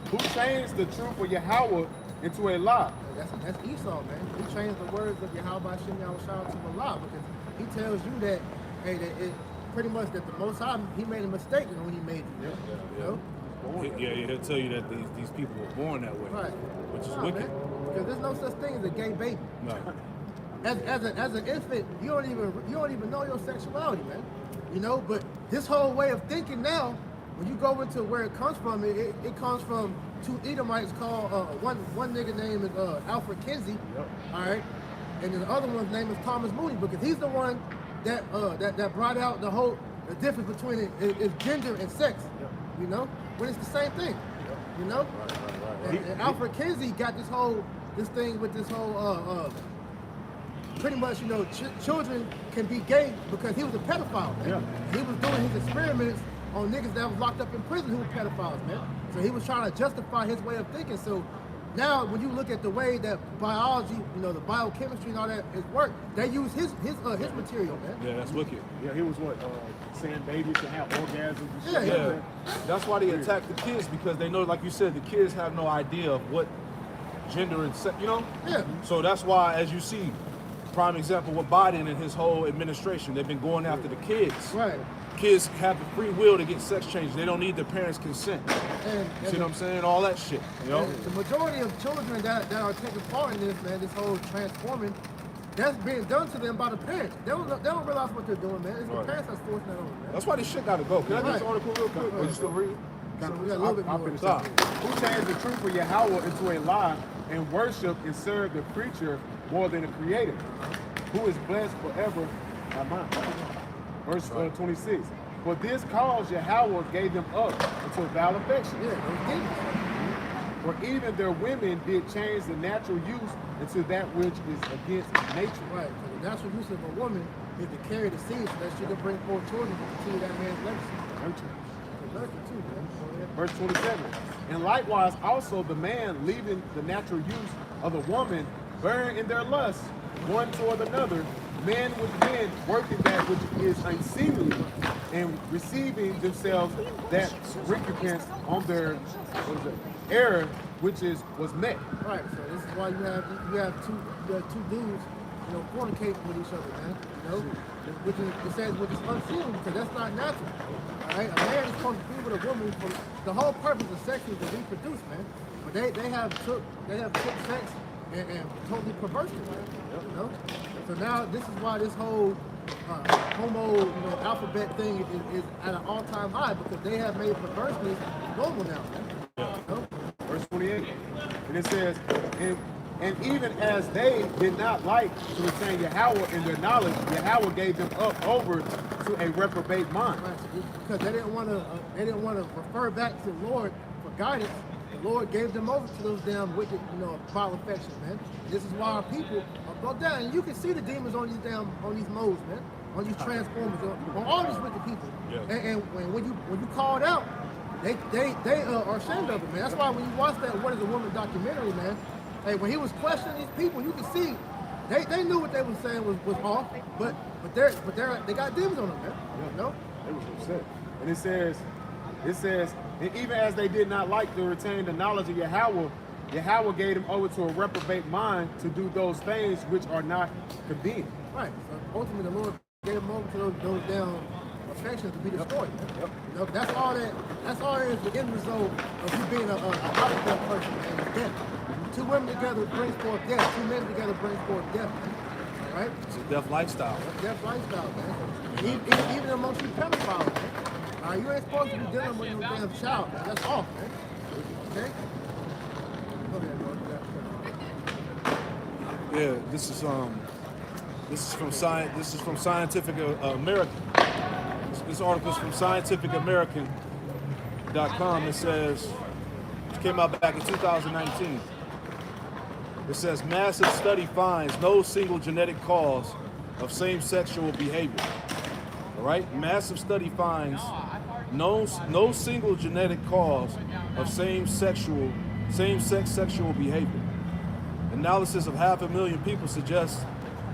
who changed the truth of Yahweh into a lie. That's Esau, man. He changed the words of Yahweh Shem Yahushua to a lie, because he tells you that, hey, that it pretty much that the Most High, he made a mistake when he made you. You know? He'll tell you that these people were born that way, right? Which is wicked. Because there's no such thing as a gay baby. No. As an infant, you don't even know your sexuality, man. You know, but this whole way of thinking now, when you go into where it comes from, it comes from two Edomites called one nigga name is Alfred Kinsey, all right, and the other one's name is Thomas Moody, because he's the one that brought out the difference between is gender and sex, you know, when it's the same thing, you know. Right. And Alfred Kinsey got this thing with this whole pretty much, you know, children can be gay because he was a pedophile, man. He was doing his experiments on niggas that was locked up in prison who were pedophiles, man. So he was trying to justify his way of thinking. So now when you look at the way that biology, you know, the biochemistry and all that is worked, they use his material, man. Yeah, that's wicked. Yeah, he was saying babies can have orgasms and shit. Yeah. That's why they attack the kids, because they know, like you said, the kids have no idea of what gender and sex, you know? Yeah. So that's why, as you see, prime example with Biden and his whole administration, they've been going after the kids. Right. Kids have the free will to get sex changes. They don't need their parents' consent. And see what I'm saying? All that shit. You know? The majority of children that are taking part in this, man, this whole transforming, that's being done to them by the parents. They don't realize what they're doing, man. It's the parents that's forcing that on them, man. That's why this shit gotta go. Can I get this article real quick? Are you still reading? So we got a little bit more. Who changed the truth of Yahweh into a lie and worship and serve the creature more than the creator, who is blessed forever. Verse 26. For this cause Yahweh gave them up unto vile affection. For even their women did change the natural use into that which is against nature. Right. So the natural use of a woman is to carry the seed so that she can bring forth children to continue that man's legacy. Nurture too, man. Verse 27. And likewise also the man, leaving the natural use of the woman, burn in their lust one toward another, men with men working that which is unseemly, and receiving themselves that recompense on their error which was met. Right. So this is why you have two dudes, you know, fornicating with each other, man. You know, which is unseemly, because that's not natural. All right. A man is supposed to be with a woman for the whole purpose of sex is to reproduce, man. But they have took sex and totally perverted it, man. You know. So now this is why this whole homo, alphabet thing is at an all-time high, because they have made perverseness normal now, man. You know? Verse 28, and it says, and even as they did not like to retain Yahweh in their knowledge, Yahweh gave them up over to a reprobate mind. Right, because they didn't want to refer back to the Lord for guidance. The Lord gave them over to those damn wicked, vile affections, man. This is why our people are brought down. And you can see the demons on these modes, man, on these transformers, on all these wicked people. Yeah. And when you call it out, they are ashamed of it, man. That's why when you watch that What Is a Woman documentary, man, hey, when he was questioning these people, you can see they knew what they were saying was off, but they got demons on them, man. Yeah. You know? They was upset. And it says, and even as they did not like to retain the knowledge of Yahweh Yahweh gave them over to a reprobate mind to do those things which are not convenient. Right. So ultimately, the Lord gave them over to those down affections to be destroyed. Yep. You know, that's all that is the end result of you being a hostile person, man, is death. Two women together brings forth death. Two men together brings forth death, man. All right? It's a death lifestyle. Death lifestyle, man. Even amongst you pedophiles, man. You ain't supposed to be dealing with no damn child, man. That's off, man. Okay? Go ahead, bro. Yeah, this is from Scientific American. This article is from scientificamerican.com. It says, it came out back in 2019. It says, massive study finds no single genetic cause of same-sexual behavior. All right, massive study finds no single genetic cause of same-sex sexual behavior. Analysis of 500,000 people suggests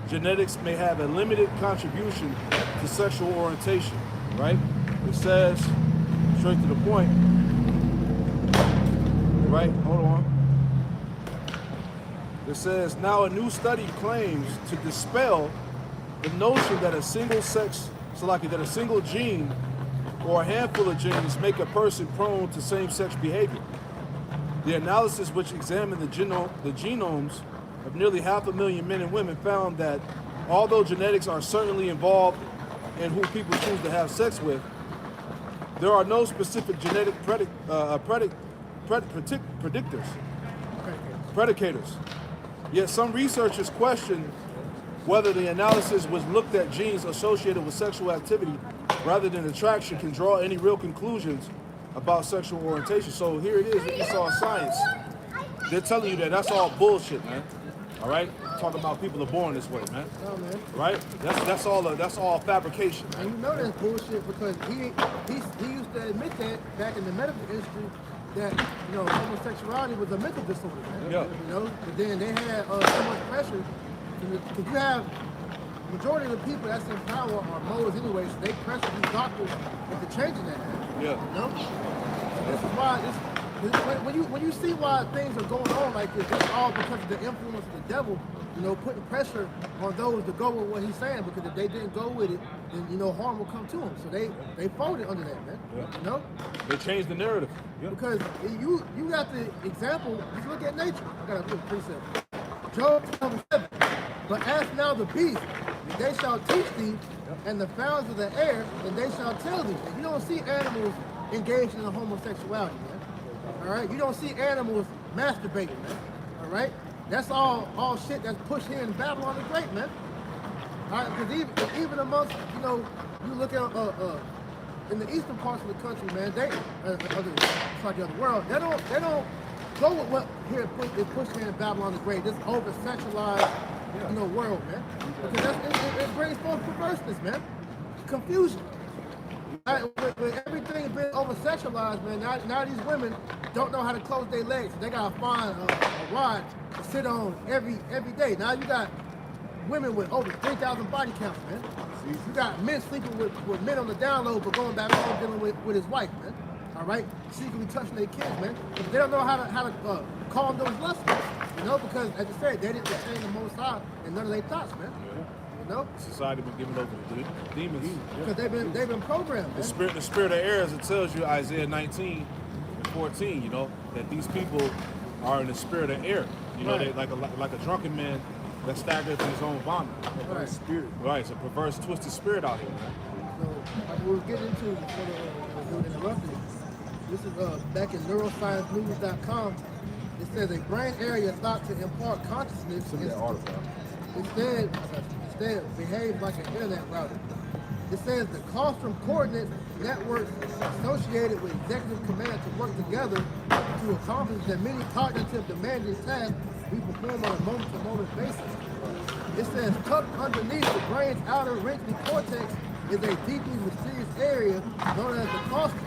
genetics may have a limited contribution to sexual orientation, right? It says, straight to the point, right? Hold on. It says, now a new study claims to dispel the notion that a single gene or a handful of genes make a person prone to same-sex behavior. The analysis, which examined the genomes of nearly 500,000 men and women, found that although genetics are certainly involved in who people choose to have sex with, there are no specific genetic predicators. Yet some researchers question whether the analysis which looked at genes associated with sexual activity rather than attraction can draw any real conclusions about sexual orientation. So here it is, it's all science. They're telling you that that's all bullshit, man. All right, talking about people are born this way, man. No, man. Right? That's all fabrication, man. And you know that's bullshit because he used to admit that back in the medical industry that homosexuality was a mental disorder, man. Yeah. You know, but then they had so much pressure because you have majority of the people that's in power are moles anyway, so they pressure these doctors into changing that. Yeah. You know? This is why when you see why things are going on like this, it's all because of the influence of the devil, putting pressure on those to go with what he's saying, because if they didn't go with it, then harm will come to them. So they folded under that, man. Yeah. They changed the narrative. Yeah. Because you got the example, just look at nature. I got a little precept. Job 7. But ask now the beast, and they shall teach thee, and the fowls of the air, and they shall tell thee. And you don't see animals engaged in homosexuality, man. All right? You don't see animals masturbating, man. All right? That's all shit that's pushed here in Babylon the Great, man. All right? Because even amongst, you look at in the eastern parts of the country, man, they like the other world, they don't go with what is pushed here in Babylon the Great. This over-sexualized world, man. Because it brings forth perverseness, man. Confusion. With everything being over-sexualized, man, now these women don't know how to close their legs. They gotta find a rod to sit on every day. Now you got women with over 3,000 body counts, man. You got men sleeping with men on the down low, but going back home dealing with his wife, man. All right, secretly touching their kids, man. But they don't know how to calm those lusts, because as you said, they didn't retain the Most High and none of their thoughts, man. Society been given over to the demons. Because they've been programmed, man. The spirit of air, as it tells you, Isaiah 19 and 14, that these people are in the spirit of air. They like a drunken man that staggers in his own vomit. Right. Spirit. Right, it's a perverse, twisted spirit out here, man. So, like we'll get into before the interrupted. This is back in neurosciencenews.com. It says a brain area thought to impart consciousness instead behaves like an internet router. It says the colostrum coordinate networks associated with executive command to work together to accomplish the many cognitive demanding tasks we perform on a moment-to-moment basis. It says tucked underneath the brain's outer ventral cortex is a deeply mysterious area known as the colostrum.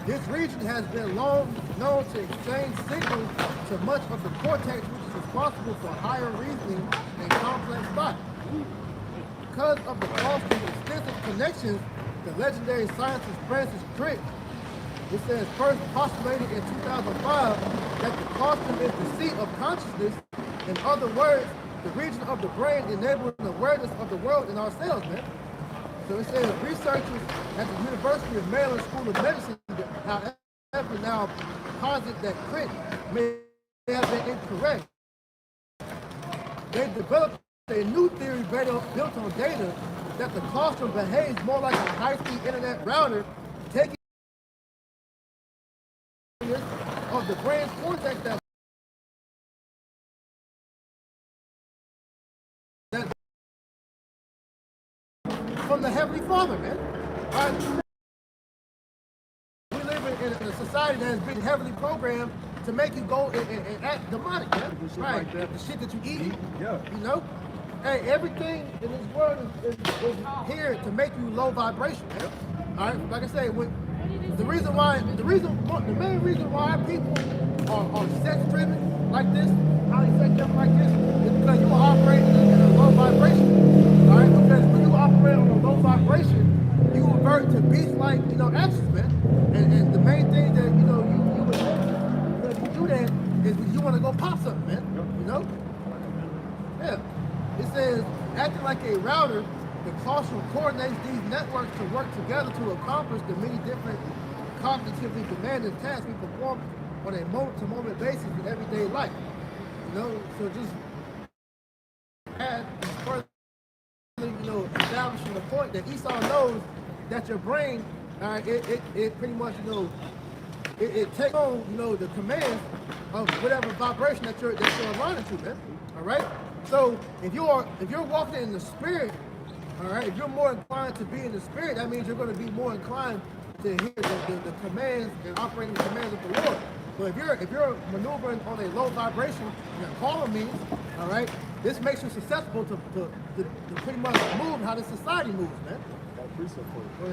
This region has been long known to exchange signals to much of the cortex, which is responsible for higher reasoning and complex thought. Because of the colostrum extensive connections, the legendary scientist Francis Crick it says first postulated in 2005 that the claustrum is the seat of consciousness. In other words, the region of the brain enabling awareness of the world and ourselves, man. So it says researchers at the University of Maryland School of Medicine, however, now posit that Crick may have been incorrect. They developed a new theory built on data that the claustrum behaves more like a high-speed internet router, taking of the brain's cortex that from the Heavenly Father, man. Right? We live in a society that has been heavily programmed to make you go and act demonic, man. Right? Like the shit that you eat, you know? Hey, everything in this world is here to make you low vibration, man. All right? Like I say, the main reason why people are sex-driven like this, highly sex-driven like this, is because you are operating in a low vibration. All right? Because when you operate on a low vibration, you revert to beast-like, actions, man. And the main thing that, you would do that is you want to go pop something, man. You know? Yeah. It says, acting like a router, the claustrum coordinates these networks to work together to accomplish the many different cognitively demanding tasks we perform on a moment-to-moment basis in everyday life. So just add further, establishing the point that Esau knows that your brain, it pretty much, it takes on, the commands of whatever vibration that you're aligning to, man. All right. So if you're walking in the spirit, all right, if you're more inclined to be in the spirit, that means you're going to be more inclined to hear the commands and operating the commands of the Lord. But if you're maneuvering on a low vibration, that Carl means, all right, this makes you susceptible to pretty much move how the society moves, man.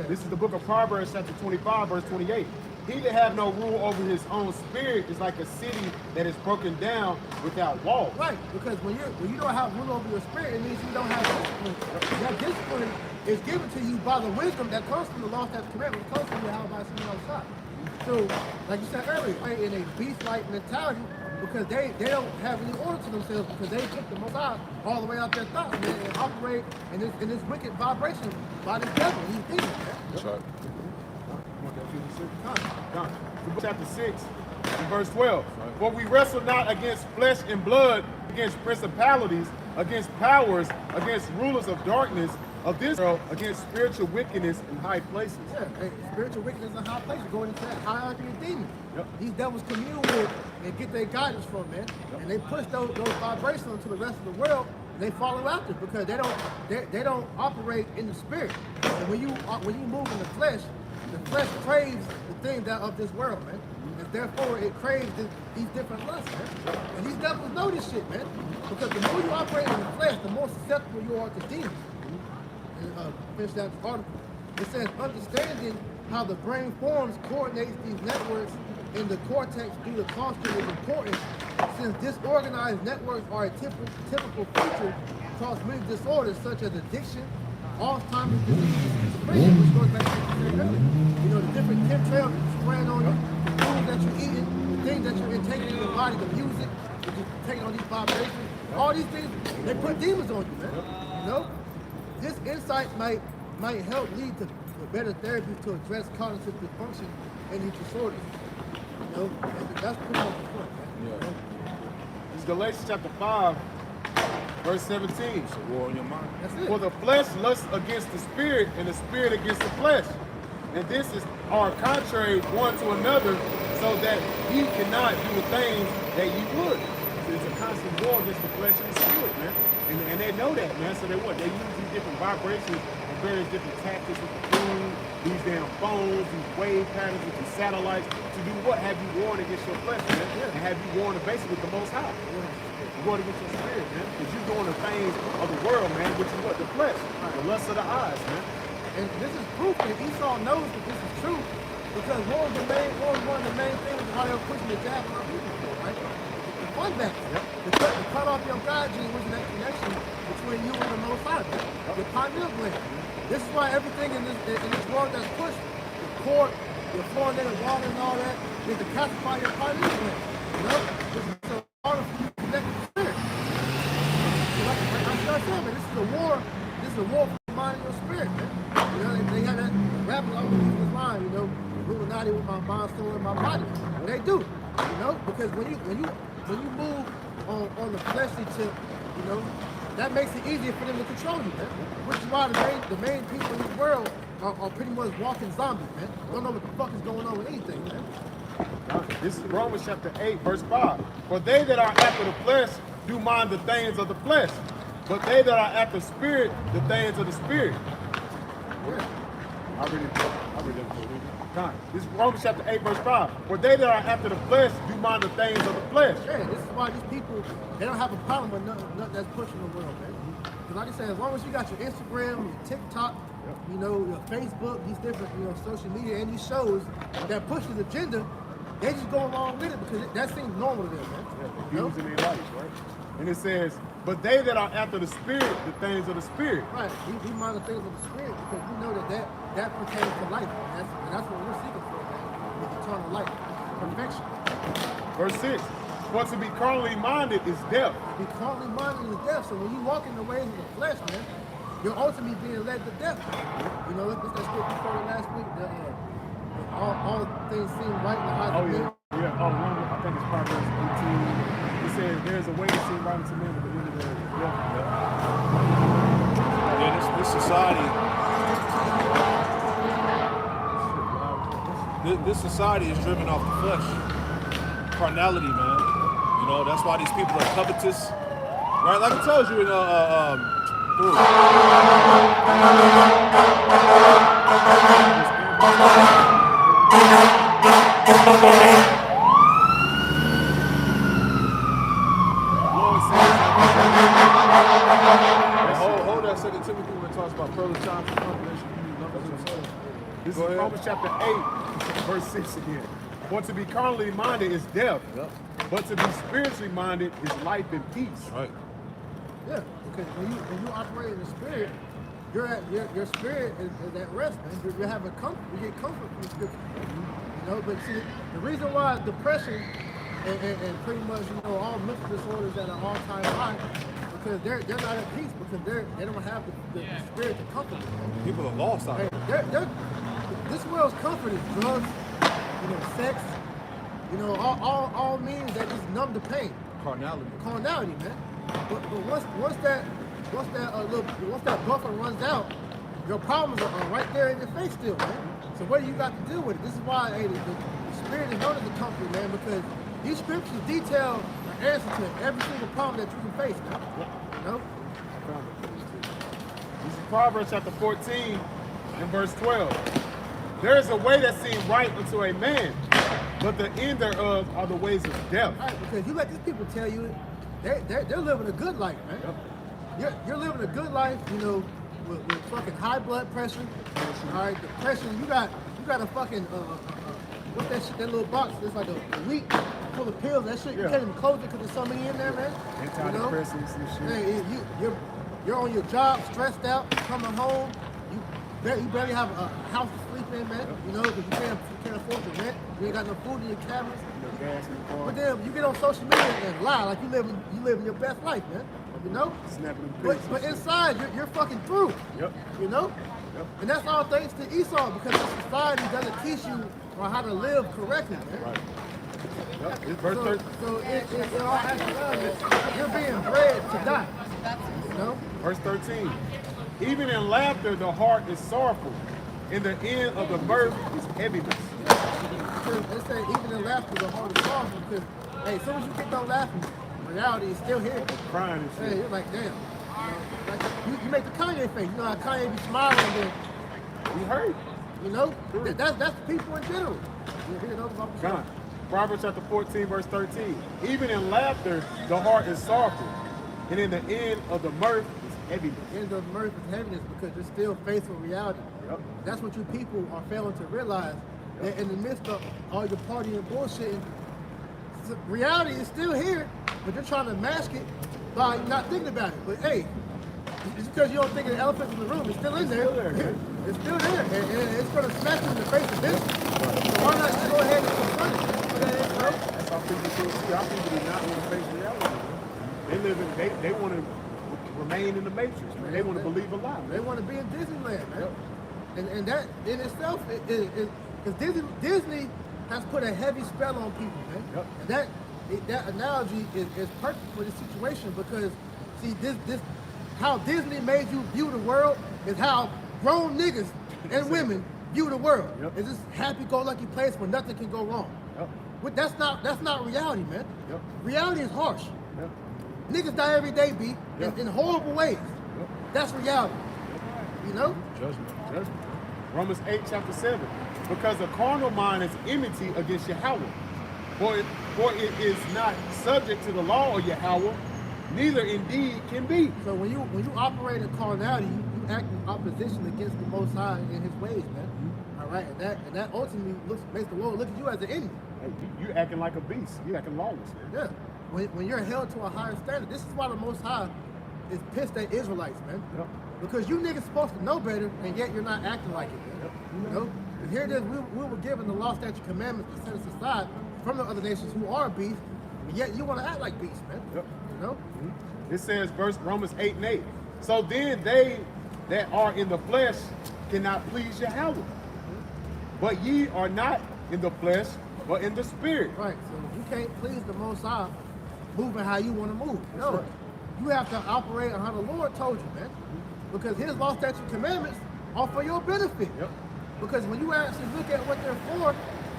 This is the book of Proverbs, chapter 25, verse 28. He that have no rule over his own spirit is like a city that is broken down without walls. Right, because when you don't have rule over your spirit, it means you don't have discipline. That discipline is given to you by the wisdom that comes from the law, that's commandment, which comes from the how by someone outside. So, like you said earlier, in a beast-like mentality, because they don't have any order to themselves, because they took the Most High all the way out their thoughts and operate in this wicked vibration by the devil. These things, man. That's right. Chapter 6, verse 12. For we wrestle not against flesh and blood, against principalities, against powers, against rulers of darkness of this world, against spiritual wickedness in high places. Yeah, spiritual wickedness in high places, going into that hierarchy of demons. Yep. These devils commune with and get their guidance from, man. Yep. And they push those vibrations into the rest of the world. They follow after because they don't operate in the spirit. And when you move in the flesh craves the things of this world, man. And therefore it craves these different lusts, man. And these devils know this shit, man. Because the more you operate in the flesh, the more susceptible you are to demons. And finish that article. It says, understanding how the brain coordinates these networks in the cortex through the claustrum is important, since disorganized networks are a typical feature cause many disorders such as addiction, Alzheimer's disease, schizophrenia, which goes back to what you said earlier. The different chemtrails spraying on you, the food that you're eating, the things that you're intaking in your body, the music, that you're taking on these vibrations, all these things, they put demons on you, man. This insight might help lead to better therapies to address cognitive dysfunction and these disorders. That's pretty much the point, man. This is Galatians chapter 5, verse 17. It's a war on your mind. That's it. For the flesh lusts against the spirit, and the spirit against the flesh. And this are contrary one to another, so that ye cannot do the things that ye would. So it's a constant war against the flesh and the spirit, man. And they know that, man. So they use these different vibrations and various different tactics with the food, these damn phones, these wave patterns with these satellites to do what? Have you warned against your flesh, man? Yeah. And have you warned basically with the Most High? Going against your spirit, man. Because you're doing the things of the world, man, which is what? The flesh. The lust of the eyes, man. And this is proof that Esau knows that this is true, because one of the main things is how they're pushing the jab on our people, right? The fun back. Yep. To cut off your God gene, which is that connection between you and the Most High, the pineal gland. This is why everything in this world that's pushed, the court, your fluoridated water and all that is to calcify your party anyway. You know? It's a water for you to connect with the spirit. So like I started saying, man, this is a war for the mind and your spirit, man. You know, they got that rapping all over this line, you know, Illuminati with my mind, soul, and my body. Well, they do, you know, because when you move on the fleshly tip, you know, that makes it easier for them to control you, man. Which is why the main people in this world are pretty much walking zombies, man. Don't know what the fuck is going on with anything, man. This is Romans chapter 8, verse 5. For they that are after the flesh do mind the things of the flesh, but they that are after spirit, the things of the spirit. Yeah. I read it. This is Romans chapter 8, verse 5. For they that are after the flesh do mind the things of the flesh. Yeah, this is why these people, they don't have a problem with nothing that's pushing the world, man. Because like I said, as long as you got your Instagram, your TikTok, you know, your Facebook, these different, you know, social media and these shows that push this agenda, they just go along with it because that seems normal to them, man. Yeah, using their life, right? And it says, but they that are after the spirit, the things of the spirit. Right, we mind the things of the spirit because we know that pertains to life, and that's what we're seeking for, man. With eternal life, perfection. Verse 6, for to be carnally minded is death. Be carnally minded is death. So when you walk in the ways of the flesh, man, you're ultimately being led to death. You know, that's that scripture we quoted last week. All things seem right in the eyes of men. Yeah. I think it's Proverbs 18. It says, there's a way to seem right to men, but the end of the death. Yeah, this society. This society is driven off the flesh, carnality, man. You know, that's why these people are covetous, right? Like I told you in hold that second Timothy when it talks about pearly times and combination. This is Romans chapter 8, verse 6 again. For to be carnally minded is death, but to be spiritually minded is life and peace. Right. Yeah, because when you operate in the spirit, your spirit is at rest, man. You have comfort. You get comfort from the scripture. You know, but see, the reason why depression and pretty much, you know, all mental disorders at an all-time high, because they're not at peace because they don't have the spirit to comfort them. People are lost out there. This world's comfort is drugs, you know, sex, you know, all means that just numb the pain. Carnality, man. But once that buffer runs out, your problems are right there in your face still, man. So what do you got to do with it? This is why, hey, the spirit is known as the comfort, man, because these scriptures detail an answer to every single problem that you can face, man. You know? This is Proverbs chapter 14 and verse 12. There is a way that seems right unto a man, but the end thereof are the ways of death. Right, because you let these people tell you they're living a good life, man. You're living a good life, you know, with fucking high blood pressure, all right, depression. You got a fucking what's that shit? That little box? It's like a week full of pills. That shit you can't even close it because there's so many in there, man. Antidepressants and shit. Hey, you're on your job, stressed out, coming home. You barely have a house to sleep in, man. You know, because you can't afford the rent. You ain't got no food in your cabinets. No gas in the car. But then you get on social media and lie like you living your best life, man. You know? Snapping but inside you're fucking through. Yep. You know? Yep. And that's all thanks to Esau because the society doesn't teach you on how to live correctly, man. Right. Yep. It's verse 13. So it all has to do. You're being bred to die. You know? Verse 13. Even in laughter, the heart is sorrowful, and the end of the mirth is heaviness. They say even in laughter, the heart is sorrowful because, hey, as soon as you get done laughing, reality is still here. Crying and shit. Hey, you're like, damn. You know, like you make the Kanye face. You know how Kanye be smiling and then We hurt. you know? That's people in general. You hear those about God. Proverbs chapter 14, verse 13. Even in laughter, the heart is sorrowful, and in the end of the mirth is heaviness. End of mirth is heaviness because it's still faithful reality. Yep. That's what you people are failing to realize. That in the midst of all your partying and bullshitting, reality is still here, but you're trying to mask it by not thinking about it. But hey, it's because you don't think of the elephant in the room. It's still in there. Still there, man. It's still there, and it's going to smack you in the face eventually. So why not just go ahead and confront it? That's how people feel. See, our people do not want to face reality. They live in, they want to remain in the matrix, man. They want to believe a lie. They want to be in Disneyland, man. And that in itself is because Disney has put a heavy spell on people, man. And that analogy is perfect for this situation because see this how Disney made you view the world is how grown niggas and women view the world. It's this happy-go-lucky place where nothing can go wrong. But that's not reality, man. Reality is harsh. Niggas die every day, B, in horrible ways. That's reality. You know? Judgment. Romans 8, chapter 7. Because the carnal mind is enmity against Yahweh. For it is not subject to the law of Yahweh, neither indeed can be. So when you operate in carnality, you act in opposition against the Most High in His ways, man. All right, and that ultimately makes the Lord look at you as an enemy. You acting like a beast. You acting lawless, man. Yeah. When you're held to a higher standard, this is why the Most High is pissed at Israelites, man. Because you niggas supposed to know better, and yet you're not acting like it, man. You know? And here it is, we were given the law, statute, commandments to set us aside from the other nations who are beasts, and yet you want to act like beasts, man. You know? It says, Romans 8 and 8. So then they that are in the flesh cannot please Yahweh. But ye are not in the flesh, but in the spirit. Right. So you can't please the Most High moving how you want to move. No. Right. You have to operate on how the Lord told you, man. Because His law, statute, commandments are for your benefit. Because when you actually look at what they're for,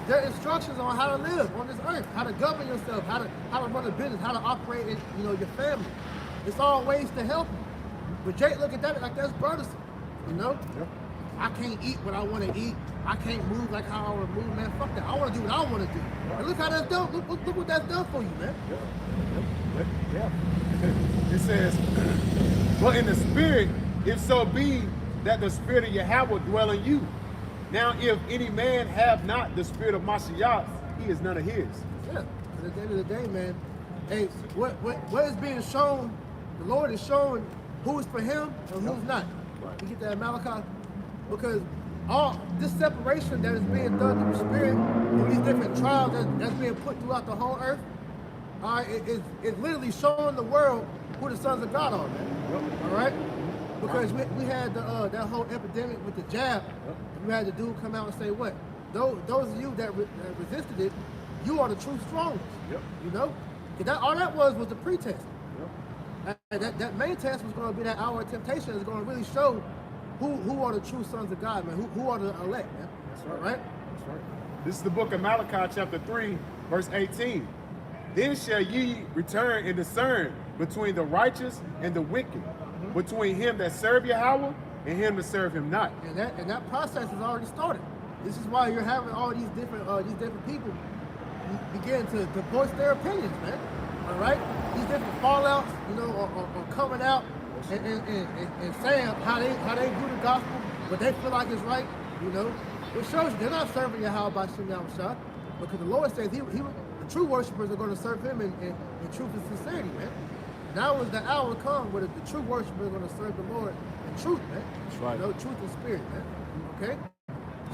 they're instructions on how to live on this earth, how to govern yourself, how to run a business, how to operate in your family. It's all ways to help you. But Jake look at that like that's burdensome, you know? I can't eat what I want to eat. I can't move like how I want to move, man. Fuck that. I want to do what I want to do. And look how that's done. Look what that's done for you, man. It says, but in the spirit, if so be that the spirit of Yahweh dwell in you. Now, if any man have not the spirit of Mashiach, he is none of his. Yeah. At the end of the day, man, hey, what is being shown, the Lord is showing who is for Him and who's not. You get that, Malachi? Because all this separation that is being done through the Spirit, through these different trials that's being put throughout the whole earth, it's literally showing the world who the sons of God are, man. All right? Because we had that whole epidemic with the jab. You had the dude come out and say, what? Those of you that resisted it, you are the true strong ones. You know? All that was the pretest. That main test was going to be that hour of temptation is going to really show who are the true sons of God, man. Who are the elect, man. That's right. That's right. This is the book of Malachi, chapter 3, verse 18. Then shall ye return and discern between the righteous and the wicked, between him that serve Yahweh and him that serve him not. And that process has already started. This is why you're having all these different people begin to voice their opinions, man. All right, these different fallouts, you know, are coming out and saying how they view the gospel, but they feel like it's right. You know, it shows you they're not serving Yahweh by Shem Yahushua, because the Lord says the true worshipers are going to serve Him in truth and sincerity, man. Now is the hour to come where the true worshipers are going to serve the Lord in truth, man. That's right. You know, truth and spirit, man. Okay?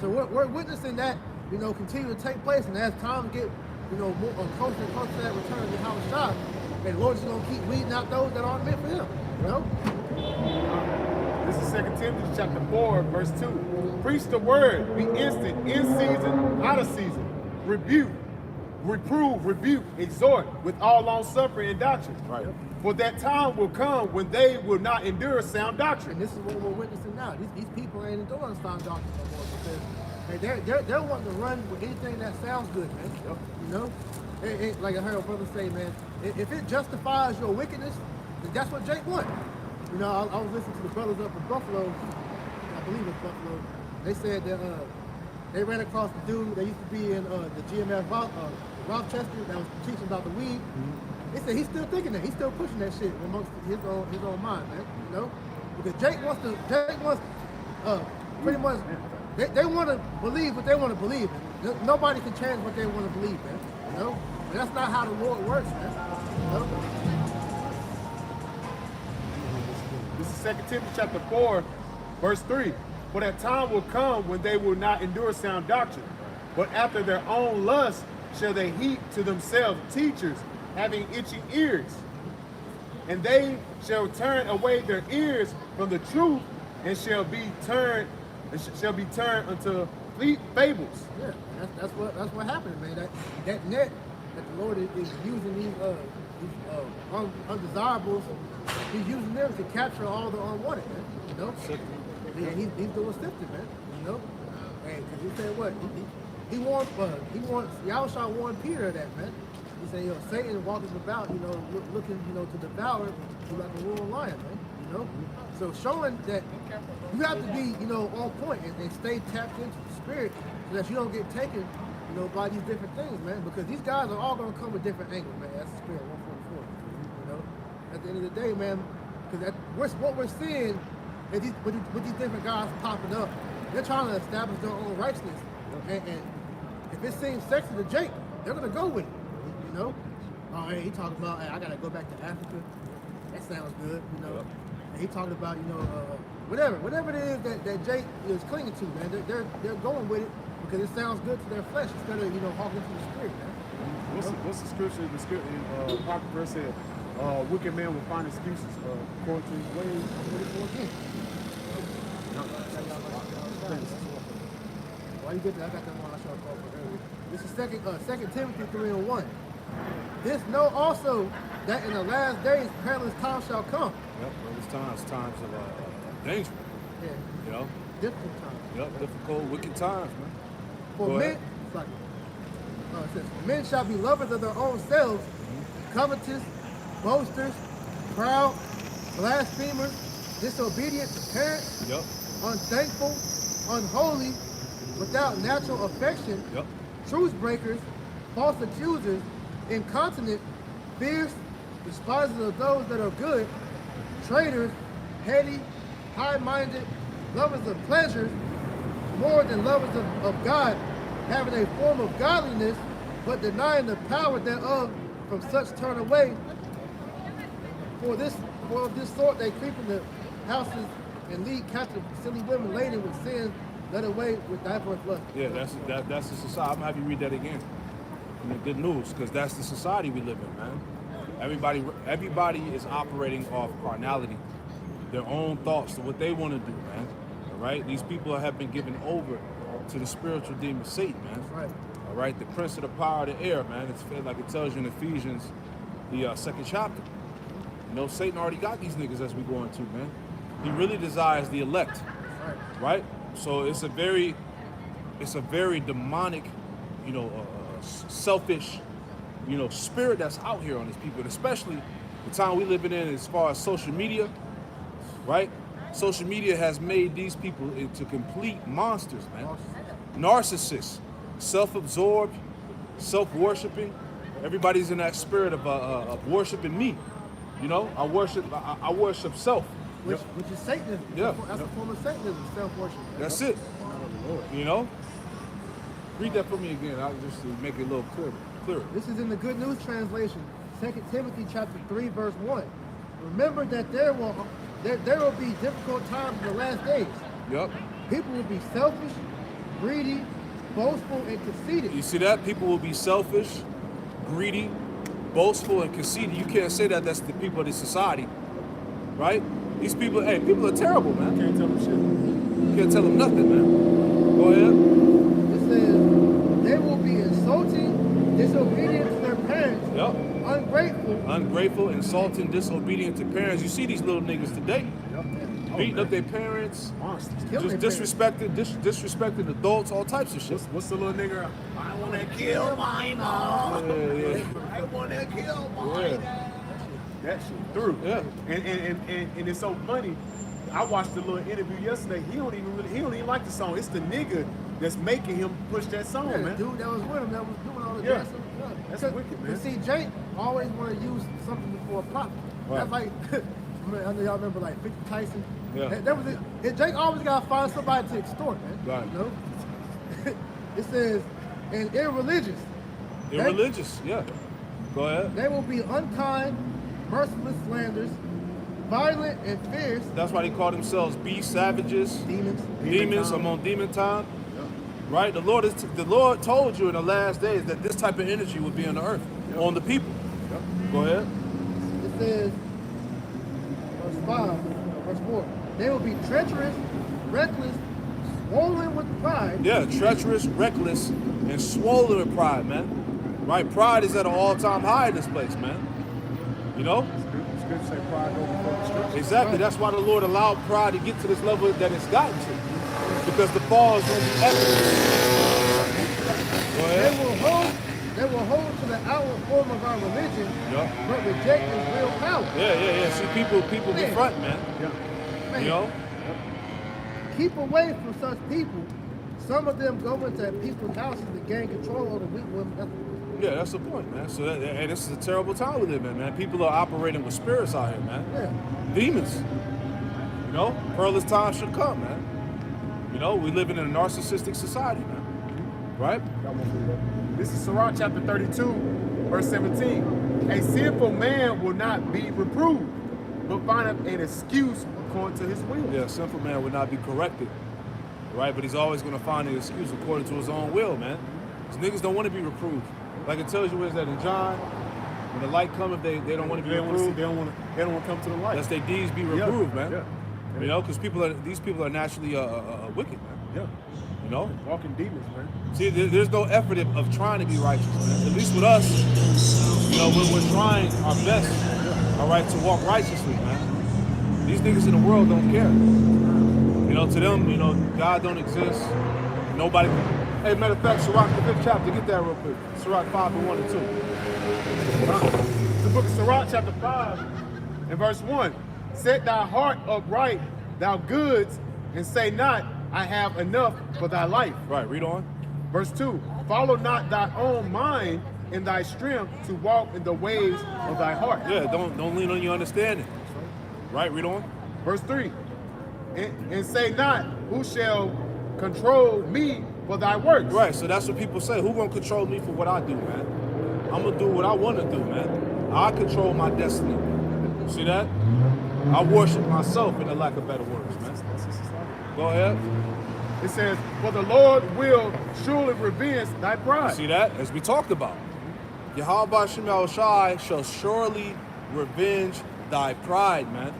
So we're witnessing that, you know, continue to take place, and as time get, you know, more closer and closer to that return of Yahushua, and the Lord's going to keep weeding out those that aren't meant for Him, you know? This is 2 Timothy chapter 4, verse 2. Preach the word, be instant, in season, out of season. Rebuke, reprove, rebuke, exhort with all long suffering and doctrine. Right. For that time will come when they will not endure sound doctrine. And this is what we're witnessing now. These people ain't enduring sound doctrine no more because they're wanting to run with anything that sounds good, man. You know? Like I heard a brother say, man, if it justifies your wickedness, then that's what Jake wants. You know, I was listening to the brothers up in Buffalo, I believe it's Buffalo. They said that they ran across the dude that used to be in the GMS Rochester that was teaching about the weed. They said he's still thinking that. He's still pushing that shit amongst his own mind, man. You know? Because Jake wants pretty much, they want to believe what they want to believe. Nobody can change what they want to believe, man. You know? But that's not how the Lord works, man. You know? This is 2 Timothy chapter 4, verse 3. For that time will come when they will not endure sound doctrine, but after their own lust shall they heap to themselves teachers having itching ears. And they shall turn away their ears from the truth and shall be turned unto fables. Yeah, that's what happened, man. That net that the Lord is using these undesirables, he's using them to capture all the unwanted, man. You know? Yeah, he's doing sifting, man. You know? And because he said what? He wants Yahushua warned Peter of that, man. He said, Satan walking about, looking, to devour you like a roaring lion, man. You know? So showing that you have to be, on point and stay tapped into the spirit so that you don't get taken, by these different things, man. Because these guys are all gonna come with different angles, man. That's the spirit 144. At the end of the day, man, because what we're seeing is with these different guys popping up, they're trying to establish their own righteousness. And if it seems sexy to Jake, they're gonna go with it. Oh, hey, he talking about, hey, I gotta go back to Africa. That sounds good, And he talking about, whatever it is that Jake is clinging to, man. They're going with it because it sounds good to their flesh instead of hawking to the spirit, man. What's the scripture? The scripture in Prophet verse said, "Wicked man will find excuses according to his ways." Why you get that? I got that one I showed you earlier. This is 2 Timothy 3:1. This know also that in the last days perilous times shall come. Yep, perilous times of danger. Yeah. Difficult times. Yep, difficult, wicked times, man. For men, it says, men shall be lovers of their own selves, covetous, boasters, proud, blasphemers, disobedient to parents, unthankful, unholy, without natural affection, truce breakers, false accusers, incontinent, fierce, despisers of those that are good, traitors, heady, high-minded, lovers of pleasures, more than lovers of God, having a form of godliness, but denying the power thereof. From such turn away. For this sort they creep into houses and lead captive silly women laden with sins, led away with diverse lust. Yeah, that's the society. I'm gonna have you read that again. Good news, because that's the society we live in, man. Everybody is operating off carnality, their own thoughts, to what they want to do, man. All right, these people have been given over to the spiritual demon Satan, man. That's right. All right, the prince of the power of the air, man. It's like it tells you in Ephesians, the 2nd chapter. Satan already got these niggas as we go into, man. He really desires the elect, right? So it's a very demonic, selfish, spirit that's out here on these people, and especially the time we living in as far as social media, right? Social media has made these people into complete monsters, man. Narcissists, self-absorbed, self-worshiping. Everybody's in that spirit of worshiping me. I worship self. Which is Satanism. Yeah. That's a form of Satanism, self-worship. That's it. Read that for me again. I'll just to make it a little clearer. This is in the Good News translation, 2 Timothy chapter 3, verse 1. Remember that there will be difficult times in the last days. Yep. People will be selfish, greedy, boastful, and conceited. You see that? People will be selfish, greedy, boastful, and conceited. You can't say that that's the people of this society, right? These people, people are terrible, man. Can't tell them shit. You can't tell them nothing, man. Go ahead. It says, they will be insulting, disobedient to their parents, ungrateful, insulting, disobedient to parents. You see these little niggas today, beating up their parents, just disrespecting adults, all types of shit. What's the little nigga? I want to kill my mom. Yeah. I want to kill my dad. That shit through. Yeah. And it's so funny. I watched the little interview yesterday. He don't even like the song. It's the nigga that's making him push that song, man. The dude that was with him that was doing all the dancing. That's wicked, man. You see, Jake always want to use something before a pop. Right. That's like, I know y'all remember like 50 Tyson. Yeah. That was it. Jake always got to find somebody to extort, man. Right. It says, and irreligious. Irreligious, yeah. Go ahead. They will be unkind, merciless slanders, violent and fierce. That's why they call themselves beast savages. Demons. I'm on demon time. Right? The Lord told you in the last days that this type of energy would be on the earth, on the people. Go ahead. It says, verse 5, verse 4, they will be treacherous, reckless, swollen with pride. Yeah, treacherous, reckless, and swollen with pride, man. Right? Pride is at an all-time high in this place, man. You know? It's good to say pride goes before destruction. Exactly. Right. That's why the Lord allowed pride to get to this level that it's gotten to. Because the fall is going to be epic. Go ahead. They will hold to the outward form of our religion, Yeah. but reject its real power. Yeah. See, people be Man. fronting, man. Man, You know? keep away from such people. Some of them go into people's houses to gain control over the weak women. Yeah, that's the point, man. So, and this is a terrible time we live in, man. People are operating with spirits out here, man. Yeah. Demons. You know, perilous times should come, man. You know, we live in a narcissistic society, man. Right? This is Sirach chapter 32, verse 17. A sinful man will not be reproved, but findeth an excuse according to his will. Yeah, a sinful man would not be corrected. Right? But he's always going to find an excuse according to his own will, man. These niggas don't want to be reproved. Like it tells you, is that in John, when the light comes, they don't want to be They reproved. don't want to come to the light. Lest their deeds be reproved, man. Yeah. You know, because these people are naturally wicked, man. Yeah. You know? Walking demons, man. See, there's no effort of trying to be righteous, man. At least with us, you know, we're trying our best, all right, to walk righteously, man. These niggas in the world don't care. You know, to them, you know, God don't exist. Nobody. Hey, matter of fact, Sirach, the 5th chapter, get that real quick. Sirach 5 and 1 and 2. The book of Sirach, chapter 5, and verse 1. Set thy heart upright, thou goods, and say not, I have enough for thy life. Right, read on. Verse 2. Follow not thy own mind in thy strength to walk in the ways of thy heart. Yeah, don't lean on your understanding. Right, read on. Verse 3. And say not, who shall control me for thy works? Right, so that's what people say. Who gonna control me for what I do, man? I'm gonna do what I want to do, man. I control my destiny. See that? I worship myself, in the lack of better words, man. Go ahead. It says, for the Lord will surely revenge thy pride. See that? As we talked about. Yahweh Shem Shai shall surely revenge thy pride, man.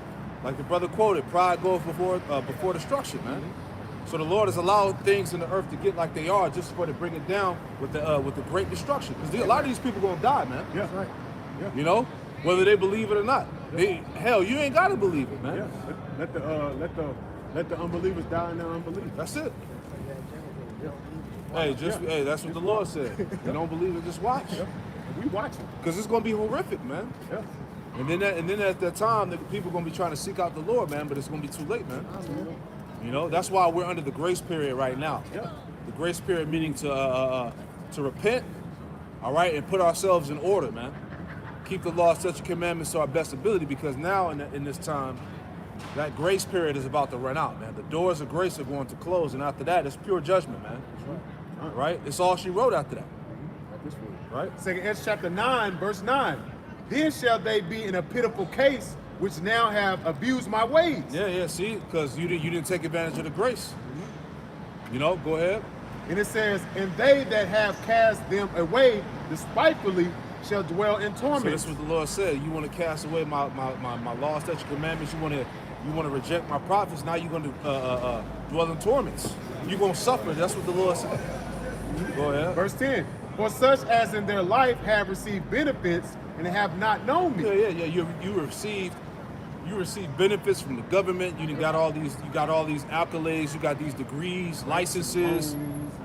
Like the brother quoted, pride goes before destruction, man. So the Lord has allowed things in the earth to get like they are just for to bring it down with the great destruction. Because a lot of these people gonna die, man. Yeah. That's right. Yeah. You know, whether they believe it or not. Hell, you ain't gotta believe it, man. Yeah. Let the unbelievers die in their unbelief. That's it. Hey, hey, that's what the Lord said. You don't believe it, just watch. Yeah. We watching. Because it's gonna be horrific, man. Yeah. And then at that time, the people gonna be trying to seek out the Lord, man. But it's gonna be too late, man. You know, that's why we're under the grace period right now. Yeah. The grace period meaning to repent, all right, and put ourselves in order, man. Keep the law, statutes, and commandments to our best ability, because now in this time, that grace period is about to run out, man. The doors of grace are going to close, and after that, it's pure judgment, man. Right? It's all she wrote after that. Right? 2 Ezra chapter 9, verse 9. Then shall they be in a pitiful case, which now have abused my ways. Yeah, see? Because you didn't take advantage of the grace. You know, go ahead. And it says, and they that have cast them away despitefully shall dwell in torment. So that's what the Lord said. You want to cast away my law, statutes, commandments. You want to reject my prophets. Now you're going to dwell in torments. You're going to suffer. That's what the Lord said. Go ahead. Verse 10. For such as in their life have received benefits and have not known me. Yeah. You received benefits from the government. You got all these accolades. You got these degrees, licenses,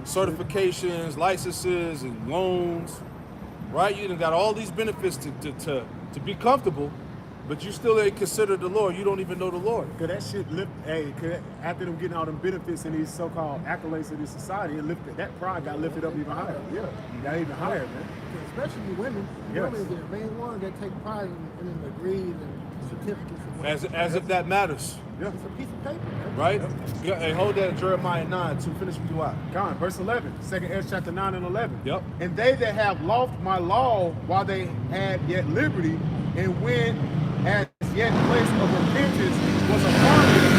certifications, licenses, and loans. Right? You done got all these benefits to be comfortable, but you still ain't considered the Lord. You don't even know the Lord. Cause that shit after them getting all them benefits and these so-called accolades of this society, that pride got lifted up even higher. Yeah, got even higher, man. Especially women. Yes. Women are the main ones that take pride in the degrees and certificates. And As if that matters. Yeah. it's a piece of paper, man. Right? Yeah, hey, hold that in Jeremiah 9 to finish with you out. Come on, verse 11, 2 Ezra chapter 9 and 11. Yep. And they that have lost my law while they had yet liberty, and when as yet place of repentance was upon them.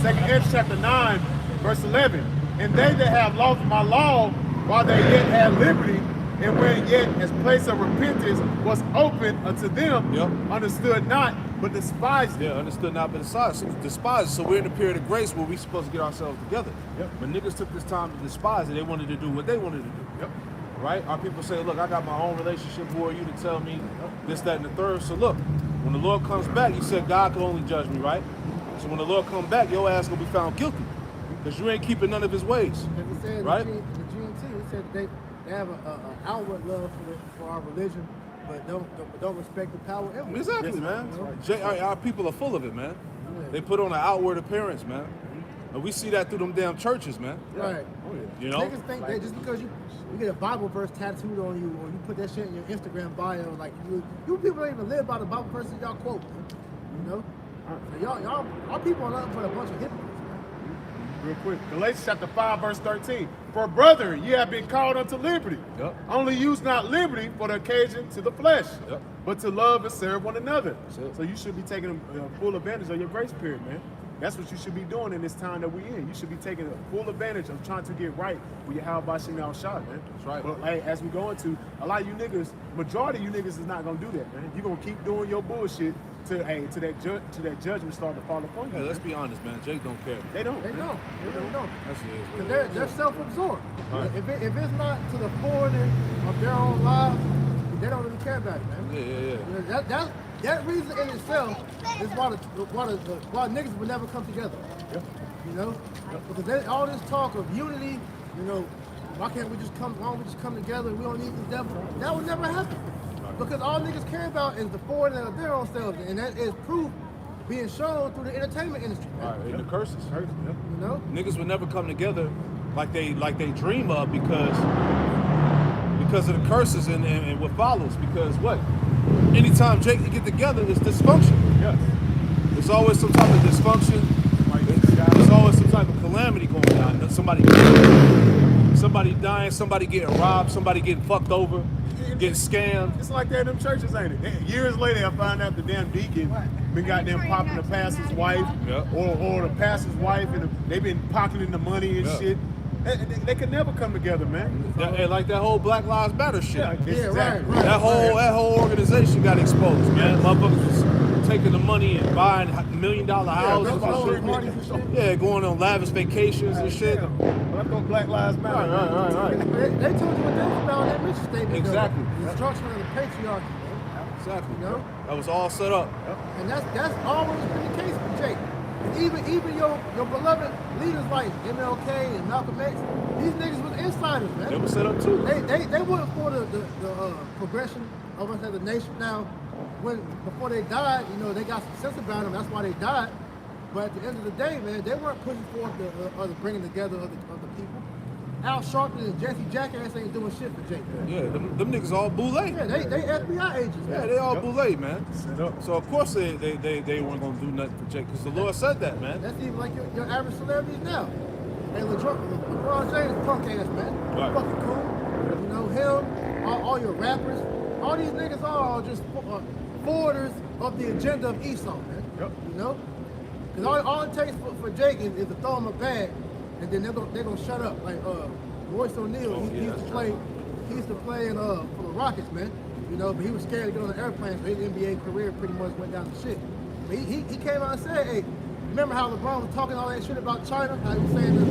Second Ezra chapter 9, verse 11. And they that have lost my law while they yet had liberty, and when yet as place of repentance was open unto them, understood not, but despised it. Yeah, understood not, but despised. So we're in a period of grace where we're supposed to get ourselves together. But niggas took this time to despise it. They wanted to do what they wanted to do. Right? Our people say, look, I got my own relationship. Who are you to tell me this, that, and the third? So look, when the Lord comes back, you said God can only judge me, right? So when the Lord comes back, your ass gonna be found guilty because you ain't keeping none of his ways. And he said right? The GMT, he said they have an outward love for our religion, but don't respect the power inward. Exactly, man. Our people are full of it, man. They put on an outward appearance, man. And we see that through them damn churches, man. Right. You know? Niggas think that just because you get a Bible verse tattooed on you, or you put that shit in your Instagram bio, like you people don't even live by the Bible verses y'all quote, man. You know? So y'all, our people are nothing but a bunch of hypocrites. Real quick, Galatians chapter 5, verse 13. For brother, ye have been called unto liberty. Only use not liberty for the occasion to the flesh, but to love and serve one another. So you should be taking full advantage of your grace period, man. That's what you should be doing in this time that we're in. You should be taking full advantage of trying to get right with your how about shot, man. That's right. But hey, as we go into, a lot of you niggas, majority of you niggas is not gonna do that, man. You're gonna keep doing your bullshit till that judgment start to fall upon you. Yeah, let's be honest, man. Jake don't care. They don't. They don't. They really don't. That's They're self-absorbed. Right. If it's not to the forwarding of their own lives, they don't really care about it, man. Yeah. That reason in itself is why niggas would never come together. You know, because all this talk of unity, you know, why don't we just come together? We don't need the devil. That would never happen. Because all niggas care about is the forwarding of their own selves, and that is proof being shown through the entertainment industry. All right, and the curses. You know, niggas would never come together like they dream of because of the curses and what follows. Because what? Anytime Jake can get together, it's dysfunction. Yes. There's always some type of dysfunction. There's always some type of calamity going on. Somebody dying, somebody getting robbed, somebody getting fucked over, getting scammed. It's like that in them churches, ain't it? Years later, I found out the damn deacon been goddamn popping the pastor's wife, or the pastor's wife, and they've been pocketing the money and shit. They could never come together, man. Like that whole Black Lives Matter shit. Right. That whole organization got exposed, man. Motherfuckers was taking the money and buying $1 million houses and shit. Yeah, going on lavish vacations and shit. I thought Black Lives Matter. Right. They told you what they was about in that mission statement. Exactly. The destruction of the patriarchy. Exactly. You know? That was all set up. And that's always been the case with Jake. And even your beloved leaders like MLK and Malcolm X, these niggas was insiders, man. They were set up too. They weren't for the progression of us as a nation. Now, before they died, you know, they got some sense about them. That's why they died. But at the end of the day, man, they weren't pushing forth the bringing together of the people. Al Sharpton and Jesse Jackass ain't doing shit for Jake, man. Yeah, them niggas all boule. Yeah, they FBI agents, man. Yeah, they all boule, man. So of course they weren't gonna do nothing for Jake, because the Lord said that, man. That's even like your average celebrities now. Hey, LeBron James, punk ass, man. Right. Fucking cool. You know, him, all your rappers, all these niggas are just forwarders of the agenda of Esau, man. You know? Because all it takes for Jake is to throw him a bag, and then they're gonna shut up. Like Royce O'Neal, he used to play for the Rockets, man. You know, but he was scared to get on the airplane, so his NBA career pretty much went down to shit. But he came out and said, hey, remember how LeBron was talking all that shit about China? How he was saying that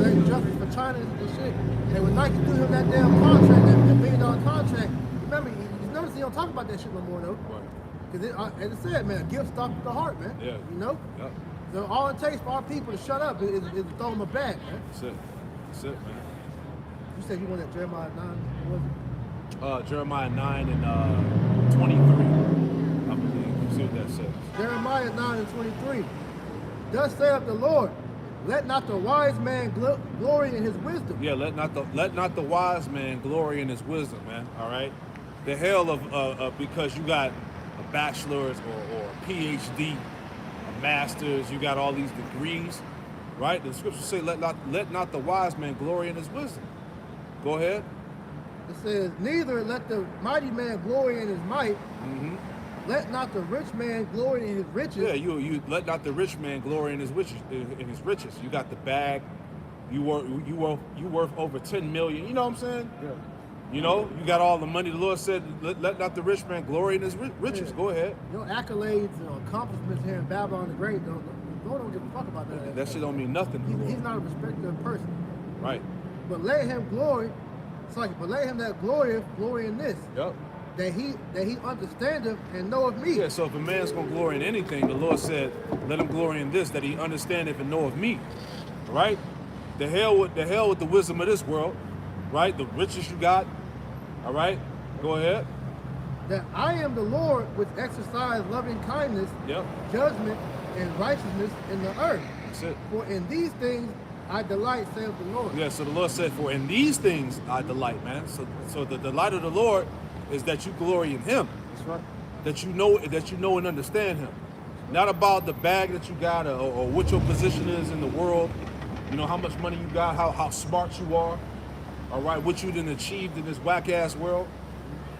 they justice for China and shit. And when Nike threw him that damn contract, that $1 billion contract, remember, you notice he don't talk about that shit no more though. Because as I said, man, a gift stops at the heart, man. Yeah. You know? Yeah. So all it takes for our people to shut up is to throw them a bag, man. That's it, man. You said you wanted Jeremiah 9, what was it? Jeremiah 9 and 23, I believe. You see what that says. Jeremiah 9 and 23. Thus saith the Lord, let not the wise man glory in his wisdom. Yeah, let not the wise man glory in his wisdom, man. All right. The hell of because you got a bachelor's or a PhD, a master's, you got all these degrees, right? The scriptures say, let not the wise man glory in his wisdom. Go ahead. It says, neither let the mighty man glory in his might, let not the rich man glory in his riches. Yeah, you let not the rich man glory in his riches. You got the bag. You worth over 10 million. You know what I'm saying? Yeah. You know, you got all the money. The Lord said, let not the rich man glory in his riches. Yeah. Go ahead. Your accolades and accomplishments here in Babylon the Great, the Lord don't give a fuck about that. That shit don't mean nothing. He's not a respecter of person. Right. But let him glory. It's like, but let him that glory in this. Yep. That he understandeth and knoweth me. Yeah, so if a man's gonna glory in anything, the Lord said, let him glory in this, that he understandeth and knoweth me. Right? The hell with the wisdom of this world, right? The riches you got. All right? Go ahead. That I am the Lord which exercise loving kindness, judgment, and righteousness in the earth. That's it. For in these things I delight, saith the Lord. Yeah, so the Lord said, for in these things I delight, man. So the delight of the Lord is that you glory in him. That's right. That you know and understand him. Not about the bag that you got or what your position is in the world. You know, how much money you got, how smart you are. All right, what you done achieved in this whack-ass world.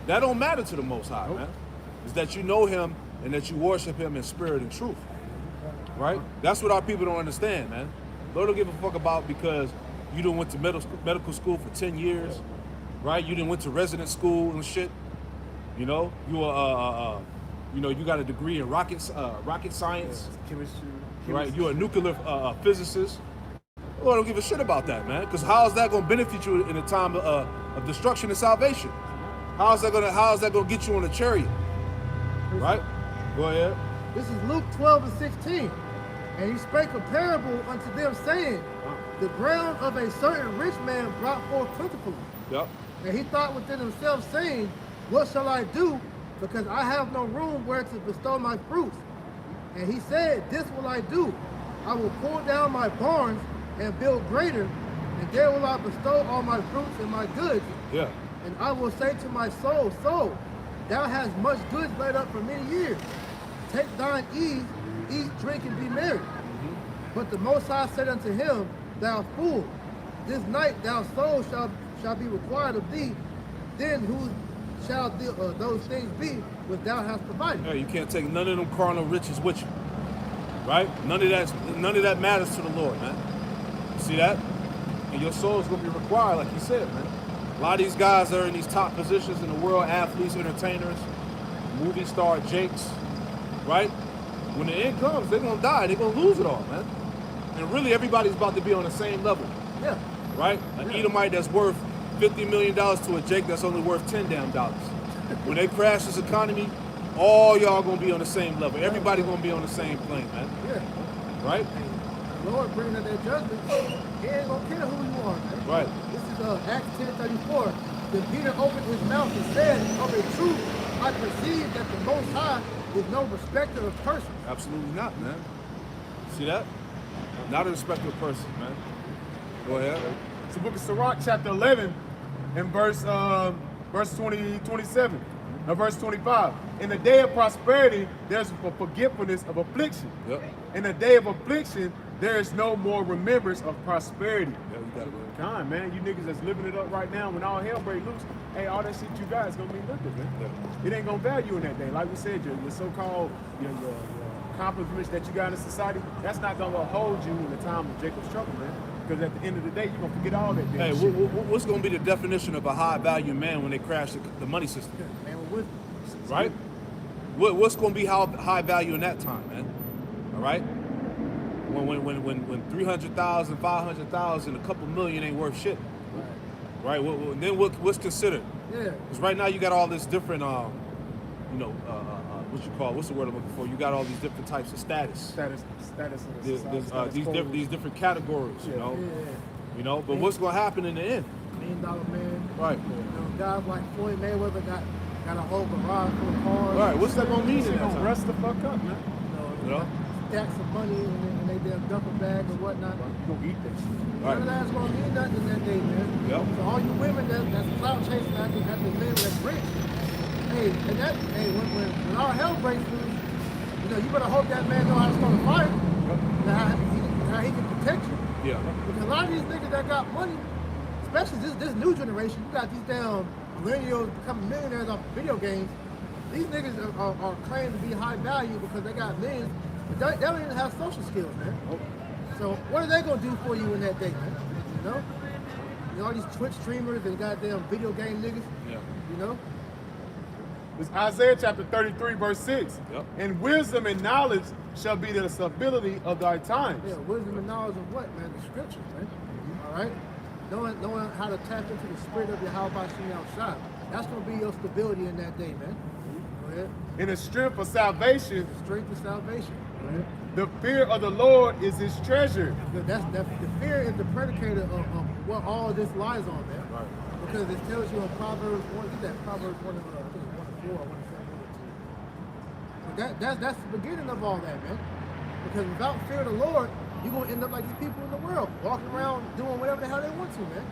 That don't matter to the Most High, man. It's that you know him and that you worship him in spirit and truth. Right? That's what our people don't understand, man. Lord don't give a fuck about because you done went to medical school for 10 years, right? You done went to resident school and shit. You know, you got a degree in rocket science, chemistry. Right? You're a nuclear physicist. Lord don't give a shit about that, man. Because how is that going to benefit you in a time of destruction and salvation? How is that going to get you on a chariot? Right? Go ahead. This is Luke 12:16. And he spake a parable unto them, saying, the ground of a certain rich man brought forth plentifully. Yep. And he thought within himself, saying, what shall I do? Because I have no room where to bestow my fruits. And he said, this will I do. I will pull down my barns and build greater, and there will I bestow all my fruits and my goods. Yeah. And I will say to my soul, soul, thou hast much goods laid up for many years. Take thine ease, eat, drink, and be merry. But the Most High said unto him, thou fool, this night thou soul shall be required of thee. Then who shall those things be which thou hast provided? Yeah, you can't take none of them carnal riches with you. Right? None of that matters to the Lord, man. You see that? And your soul is going to be required, like you said, man. A lot of these guys are in these top positions in the world, athletes, entertainers, movie star jakes, right? When the end comes, they're going to die. They're going to lose it all, man. And really, everybody's about to be on the same level. Yeah. Right? An Edomite that's worth $50 million to a Jake that's only worth $10 damn. When they crash this economy, all y'all going to be on the same level. Everybody going to be on the same plane, man. Yeah. Right? The Lord bringing that judgment, he ain't going to care who you are, man. Right. This is Acts 10:34. Then Peter opened his mouth and said, of a truth, I perceive that the Most High is no respecter of persons. Absolutely not, man. See that? Not a respecter of person, man. Go ahead. It's the book of Sirach, chapter 11, and verse 27. Verse 25. In the day of prosperity, there's a forgetfulness of affliction. Yep. In the day of affliction, there is no more remembrance of prosperity. Yeah, you got it, man. God, man, you niggas that's living it up right now, when all hell breaks loose, hey, all that shit you got is gonna be nothing, man. Yeah. It ain't gonna value in that day. Like we said, your so-called your accomplishments that you got in society, that's not gonna hold you in the time of Jacob's trouble, man. Because at the end of the day, you're gonna forget all that. Hey, shit. what's gonna be the definition of a high-value man when they crash the money system? Man with wisdom. Right? What's gonna be high value in that time, man? All right? When 300,000, 500,000, a couple million ain't worth shit. Right? Then what's considered? Yeah. Because right now you got all this different, what's the word I'm looking for? You got all these different types of status. Status of the society, These different categories, you know. Yeah. You know, but what's gonna happen in the end? $1 million man. Right. You know, guys like Floyd Mayweather got a whole garage full of cars. Right. What's that gonna mean in You're that gonna time? rust the fuck up, man. You know? Stacks of money in they damn duffel bag or whatnot. You gonna eat that shit. None of that's gonna mean nothing that day, man. Yep. So all you women that's clout chasing after men that's rich. When all hell breaks loose, you know, you better hope that man know how to start a fire. How he can protect you. Yeah. Because a lot of these niggas that got money, especially this new generation, you got these damn millennials becoming millionaires off video games. These niggas are claiming to be high value because they got millions, but they don't even have social skills, man. So what are they gonna do for you in that day, man? You know? You know, all these Twitch streamers and goddamn video game niggas. Yeah. You know? It's Isaiah chapter 33, verse 6. Yep. And wisdom and knowledge shall be the stability of thy times. Yeah, wisdom and knowledge of what, man? The scriptures, man. All right? Knowing how to tap into the spirit of your how about you outside. That's gonna be your stability in that day, man. Go ahead. And the strength of salvation. The strength of salvation. Go ahead. The fear of the Lord is his treasure. The fear is the predicator of what all this lies on, man. Right. Because it tells you in Proverbs 1, get that Proverbs 1 and 4, 1 and 7. But that's the beginning of all that, man. Because without fear of the Lord, you're gonna end up like these people in the world, walking around doing whatever the hell they want to, man.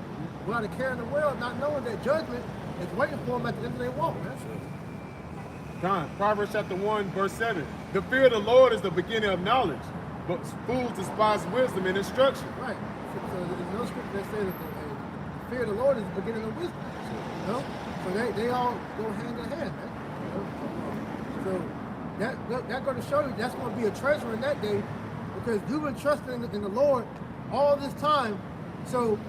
Without a care in the world, not knowing that judgment is waiting for them at the end of their walk, man. John, Proverbs chapter 1, verse 7. The fear of the Lord is the beginning of knowledge, but fools despise wisdom and instruction. Right. So there's no scripture that says that the fear of the Lord is the beginning of wisdom. You know? So they all go hand in hand, man. You know? So that going to show you that's going to be a treasure in that day because you've been trusting in the Lord all this time. So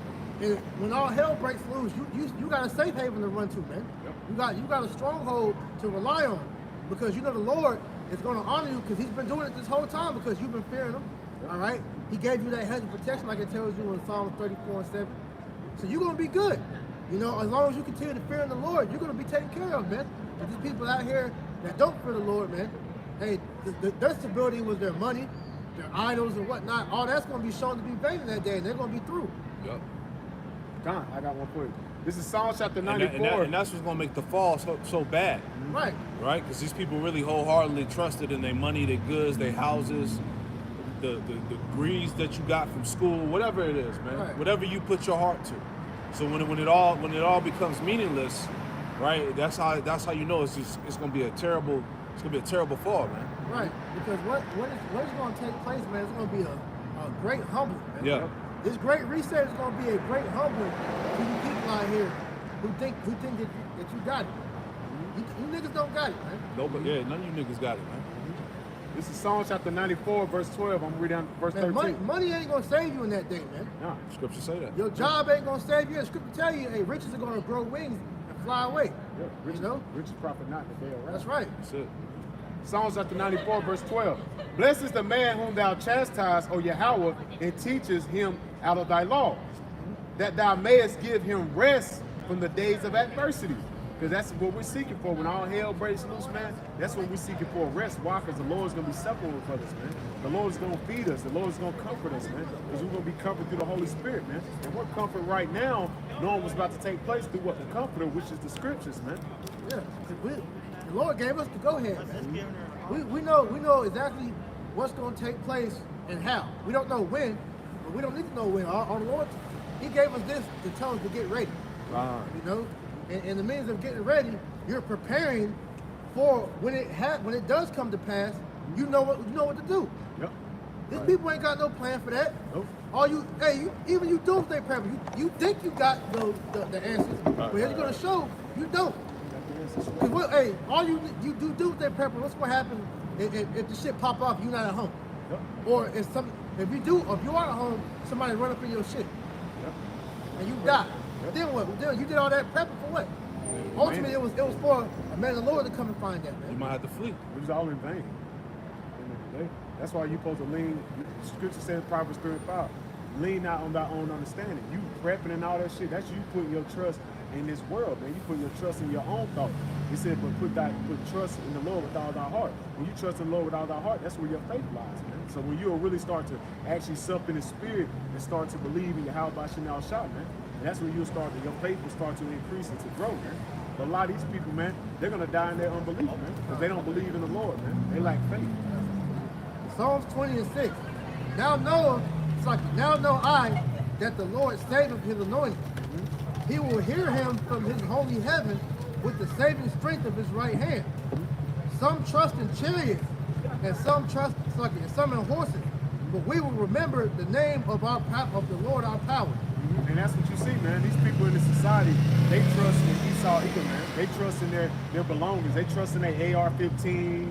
when all hell breaks loose, you got a safe haven to run to, man. Yep. You got a stronghold to rely on because you know the Lord is going to honor you because he's been doing it this whole time because you've been fearing him. Yep. All right? He gave you that hedge of protection like it tells you in Psalm 34 and 7. So you're going to be good. You know, as long as you continue to fear in the Lord, you're going to be taken care of, man. But these people out here that don't fear the Lord, man, hey, their stability was their money, their idols and whatnot. All that's going to be shown to be vain in that day, and they're going to be through. Yep. John, I got one for you. This is Psalm chapter 94. And that's what's going to make the fall so bad. Right. Right? Because these people really wholeheartedly trusted in their money, their goods, their houses, the degrees that you got from school, whatever it is, man. Right. Whatever you put your heart to. So when it all becomes meaningless, right? That's how you know it's going to be a terrible fall, man. Right. Because what is going to take place, man? It's going to be a great humbling, man. Yeah. This great reset is going to be a great humbling to you people out here who think that you got it. You niggas don't got it, man. No, but yeah, none of you niggas got it, man. This is Psalm chapter 94, verse 12. I'm reading down verse 13. Money ain't going to save you in that day, man. No. Scripture say that. Your job ain't going to save you. The scripture tell you, hey, riches are going to grow wings and fly away. Yeah, riches, you know? Riches profit not the day of wrath. That's right. That's it. Psalms chapter 94, verse 12. Blessed is the man whom thou chastise, O Yahweh, and teachest him out of thy law, that thou mayest give him rest from the days of adversity. Because that's what we're seeking for. When all hell breaks loose, man, that's what we're seeking for, rest. Why? Because the Lord's going to be separated with us, man. The Lord's going to feed us. The Lord's going to comfort us, man. Because we're going to be comforted through the Holy Spirit, man. And we're comforted right now, knowing what's about to take place through what the Comforter, which is the Scriptures, man. Yeah. The Lord gave us the go-ahead, man. We know exactly what's going to take place and how. We don't know when, but we don't need to know when. Our Lord, he gave us this to tell us to get ready. You know? And the means of getting ready, you're preparing for when it does come to pass. You know what to do. Yep. These people ain't got no plan for that. Nope. Even you doomsday prepper, you think you got the answers, but it's gonna show you don't. Cause all you do doomsday prepper. What's gonna happen if the shit pop off? You're not at home, yep. Or if you are at home, somebody run up in your shit, yep. And you die. Yep. Then what? You did all that prepping for what? Yeah, ultimately, it was for a man of the Lord to come and find that, man. You might have to flee. It was all in vain. At the end of the day. That's why you're supposed to lean. Scripture says, Proverbs 3:5, lean not on thy own understanding. You prepping and all that shit. That's you putting your trust in this world, man. You put your trust in your own thought. He said, but put trust in the Lord with all thy heart. When you trust in the Lord with all thy heart, that's where your faith lies, man. So when you'll really start to actually sup in the spirit and start to believe in your how about you now shot, man. And that's when your faith will start to increase and to grow, man. But a lot of these people, man, they're gonna die in their unbelief, man, because they don't believe in the Lord, man. They lack faith. Psalms 20 and 6. Now know I that the Lord saveth his anointed. He will hear him from his holy heaven with the saving strength of his right hand. Some trust in chariots, and some in horses, but we will remember the name of the Lord our power. And that's what you see, man. These people in the society, they trust in Esau Edom, man. They trust in their belongings. They trust in their AR-15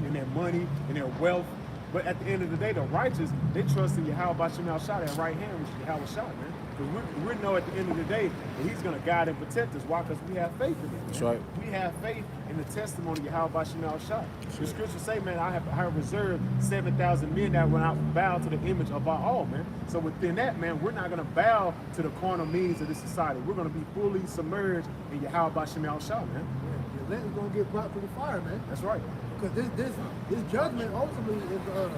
and their money and their wealth. But at the end of the day, the righteous, they trust in Yahweh Shemel Shah, that right hand, which is Yahweh Shah, man. Because we know at the end of the day that he's going to guide and protect us. Why? Because we have faith in him. That's right. We have faith in the testimony of Yahweh Shemel Shah. The scriptures say, man, I have reserved 7,000 men that will not bow to the image of our all, man. So within that, man, we're not going to bow to the carnal means of this society. We're going to be fully submerged in Yahweh Shemel Shah, man. The land is going to get brought through the fire, man. That's right. Because this judgment ultimately is the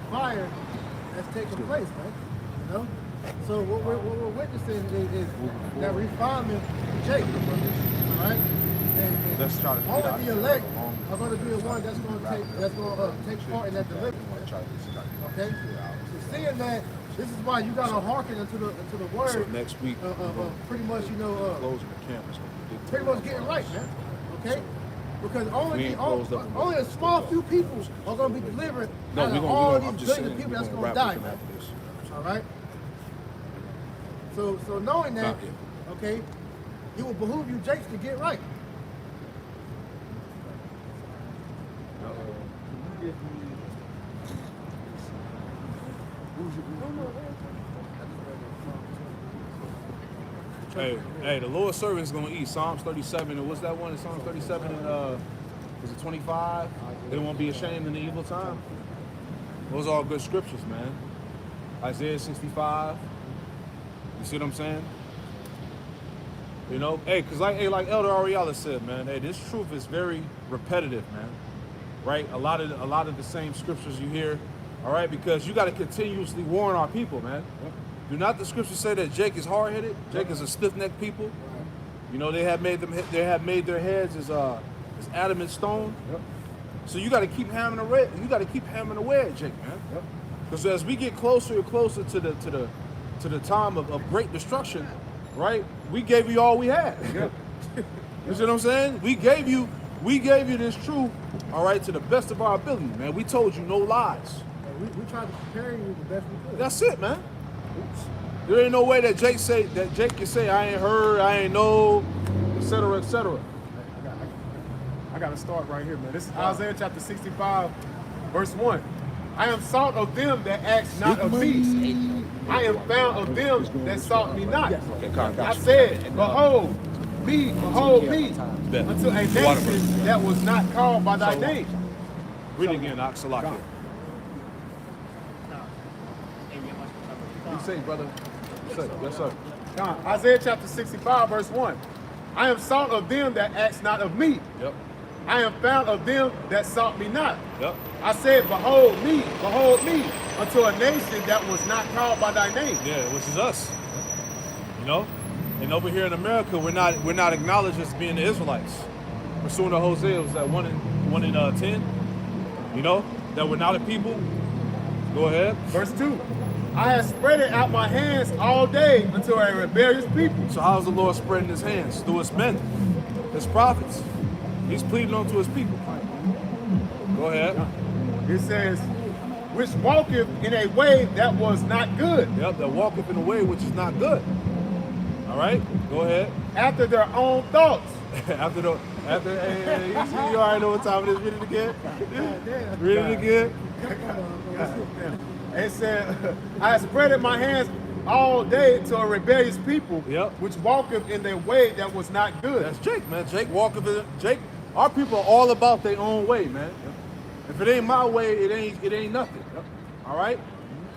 fire that's taking place, man. You know? So what we're witnessing is that refinement of Jake. All right? And Let's try to only the elect are going to be the one that's going to take part in that deliverance. Okay? So seeing that, this is why you got to hearken into the word. So next week, pretty much, you know, closing the campus. pretty much getting right, man. Okay? Because We only ain't closed up. a small few people are going to be delivered out of all these billions of people that's going to die, man. All right? So knowing that, okay, it will behoove you, Jakes, to get right. Hey, the Lord's servant is going to eat. Psalms 37, and what's that one? Psalms 37 and is it 25? They won't be ashamed in the evil time. Those are all good scriptures, man. Isaiah 65. You see what I'm saying? You know, hey, because like Elder Ariella said, man, hey, this truth is very repetitive, man. Right? A lot of the same scriptures you hear, all right, because you got to continuously warn our people, man. Do not the scriptures say that Jake is hard-headed? Jake is a stiff-necked people. You know, they have made their heads as adamant stone. So you got to keep hammering away. You got to keep hammering away at Jake, man. Because as we get closer and closer to the time of great destruction, right? We gave you all we had. You see what I'm saying? We gave you this truth, all right, to the best of our ability, man. We told you no lies. We tried to prepare you the best we could. That's it, man. There ain't no way that Jake can say I ain't heard, I ain't know, etc., etc. I got to start right here, man. This is Isaiah chapter 65, verse 1. I am sought of them that ask not of me. I am found of them that sought me not. I said, behold me, unto a nation that was not called by thy name. Read it again, Oxalaki. You say, brother. You say, yes, sir. Isaiah chapter 65, verse 1. I am sought of them that ask not of me. Yep. I am found of them that sought me not. Yep. I said, behold me, unto a nation that was not called by thy name. Yeah, which is us. You know? And over here in America, we're not acknowledged as being the Israelites. Pursuing to Hosea, was that 1 in 10? You know? That we're not a people. Go ahead. Verse 2. I have spread it out my hands all day unto a rebellious people. So how's the Lord spreading his hands? Through his men, his prophets. He's pleading on to his people. Go ahead. It says, which walketh in a way that was not good. Yep, that walketh in a way which is not good. All right, go ahead. After their own thoughts. after you already know what time it is. Read it again. Read it again. It said, I have spread my hands all day to a rebellious people, which walketh in their way that was not good. That's Jake, man. Jake, our people are all about their own way, man. If it ain't my way, it ain't nothing. All right?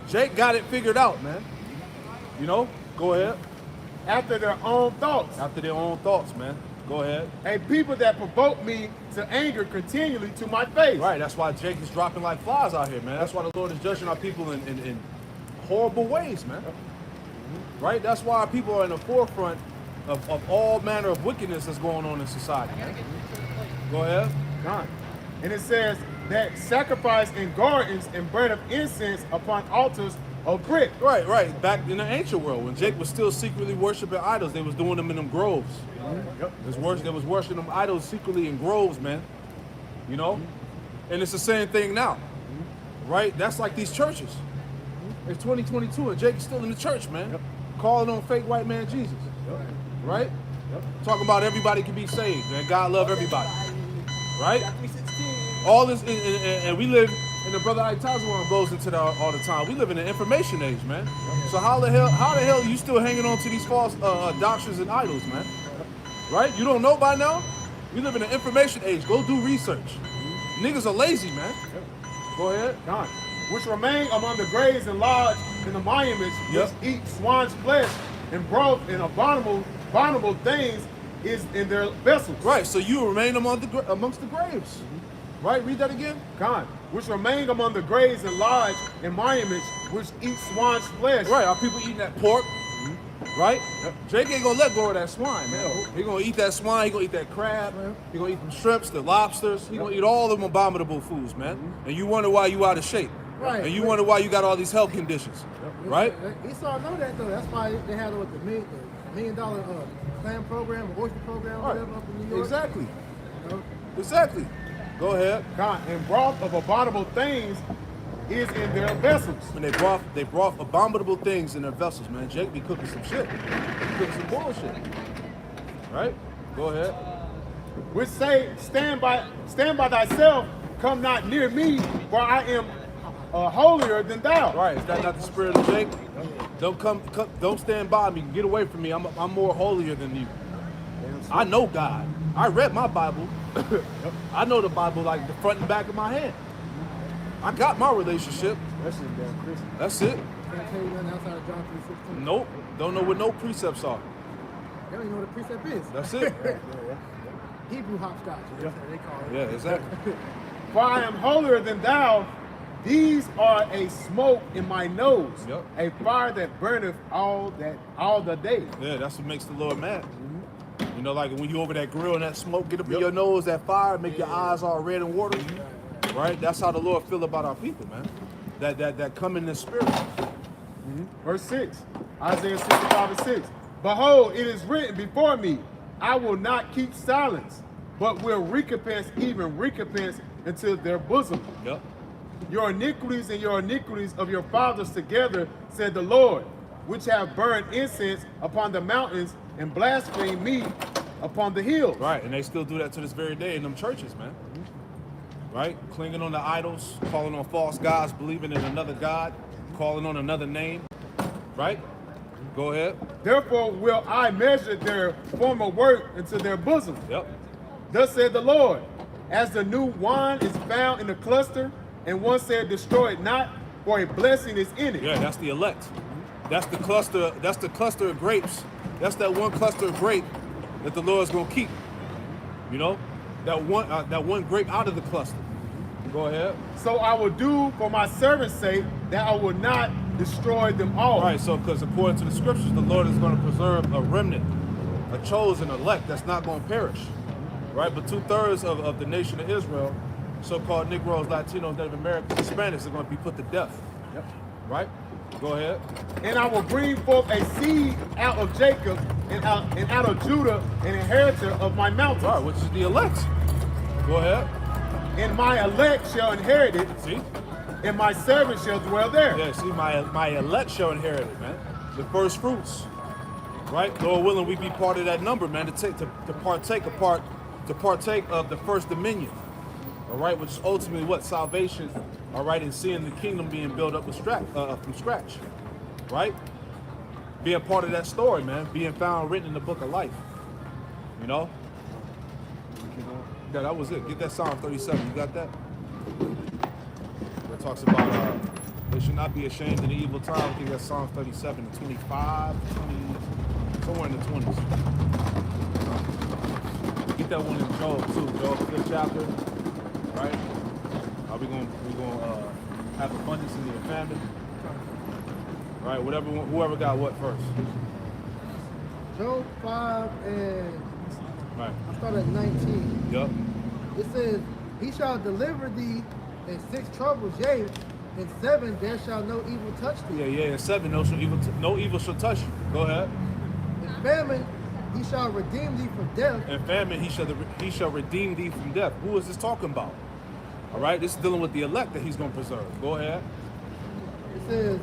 Jake got it figured out, man. You know? Go ahead. After their own thoughts. After their own thoughts, man. Go ahead. A people that provoke me to anger continually to my face. Right, that's why Jake is dropping like flies out here, man. That's why the Lord is judging our people in horrible ways, man. Right? That's why our people are in the forefront of all manner of wickedness that's going on in society. Go ahead. God. And it says that sacrifice in gardens and burn of incense upon altars of brick. Right. Back in the ancient world, when Jake was still secretly worshiping idols, they was doing them in them groves. They was worshiping them idols secretly in groves, man. You know? And it's the same thing now. Right? That's like these churches. It's 2022 and Jake is still in the church, man. Calling on fake white man Jesus. Right? Talking about everybody can be saved, man. God love everybody. Right? All this, and we live, and the brother Ike Tazwan goes into that all the time. We live in an information age, man. So how the hell are you still hanging on to these false doctrines and idols, man? Right? You don't know by now? We live in an information age. Go do research. Niggas are lazy, man. Go ahead. God. Which remain among the graves and lodge in the monuments, which eat swine's flesh and broth and abominable things is in their vessels. Right, so you remain amongst the graves. Right, read that again. God. Which remain among the graves and lodge and monuments, which eat swine's flesh. Right, are people eating that pork? Right? Jake ain't gonna let go of that swine, man. He gonna eat that swine, he gonna eat that crab, he gonna eat them shrimps, the lobsters, he gonna eat all them abominable foods, man. And you wonder why you out of shape. Right. And you wonder why you got all these health conditions. Right? Esau know that though. That's why they had the $1 million clam program, or oyster program, or whatever up in New York. Exactly. You know? Exactly. Go ahead. God. And broth of abominable things is in their vessels. And they brought abominable things in their vessels, man. Jake be cooking some shit. He cooking some bullshit. Right? Go ahead. Which say, stand by thyself, come not near me, for I am holier than thou. Right, is that not the spirit of Jake? Don't stand by me. Get away from me. I'm more holier than you. I know God. I read my Bible. I know the Bible like the front and back of my hand. I got my relationship. That's it, damn Christian. That's it. Can't tell you nothing outside of John 3:16. Nope. Don't know what no precepts are. They don't even know what a precept is. That's it. Hebrew hopscotch. That's what they call it. Yeah, exactly. For I am holier than thou. These are a smoke in my nose, a fire that burneth all the day. Yeah, that's what makes the Lord mad. You know, like when you over that grill and that smoke get up in your nose, that fire make your eyes all red and watery. Right? That's how the Lord feel about our people, man. That come in the spirit. Verse 6, Isaiah 65:6. Behold, it is written before me, I will not keep silence, but will recompense into their bosom. Yep. Your iniquities and your iniquities of your fathers together, said the Lord, which have burned incense upon the mountains and blasphemed me upon the hills. Right, and they still do that to this very day in them churches, man. Right? Clinging on to idols, calling on false gods, believing in another God, calling on another name. Right? Go ahead. Therefore will I measure their former work into their bosom. Yep. Thus said the Lord, as the new wine is found in the cluster, and one said, destroy it not, for a blessing is in it. Yeah, that's the elect. That's the cluster of grapes. That's that one cluster of grape that the Lord's gonna keep. You know? That one grape out of the cluster. Go ahead. So I will do for my servant's sake that I will not destroy them all. All right, so because according to the scriptures, the Lord is going to preserve a remnant, a chosen elect that's not going to perish. Right? But 2/3 of the nation of Israel, so-called Negroes, Latinos, Native Americans, Hispanics, are going to be put to death. Yep. Right? Go ahead. And I will bring forth a seed out of Jacob and out of Judah, an inheritor of my mountains. Right, which is the elect. Go ahead. And my elect shall inherit it. See? And my servant shall dwell there. Yeah, see, my elect shall inherit it, man. The first fruits. Right? Lord willing, we be part of that number, man, to partake of the first dominion. All right, which is ultimately what? Salvation, all right, and seeing the kingdom being built up from scratch. Right? Being part of that story, man. Being found written in the book of life. You know? Yeah, that was it. Get that Psalm 37. You got that? That talks about they should not be ashamed in the evil time. I think that's Psalm 37 and 25, 20, somewhere in the 20s. Get that one in Job too. Job 5th chapter. Right? We're gonna have abundance in the famine. Right? Whoever got what first. Job 5 and Right. I start at 19. Yup. It says, he shall deliver thee in 6 troubles, yea, in 7 there shall no evil touch thee. Yeah. In 7, no evil shall touch you. Go ahead. In famine, he shall redeem thee from death. In famine, he shall redeem thee from death. Who is this talking about? All right, this is dealing with the elect that he's going to preserve. Go ahead. It says,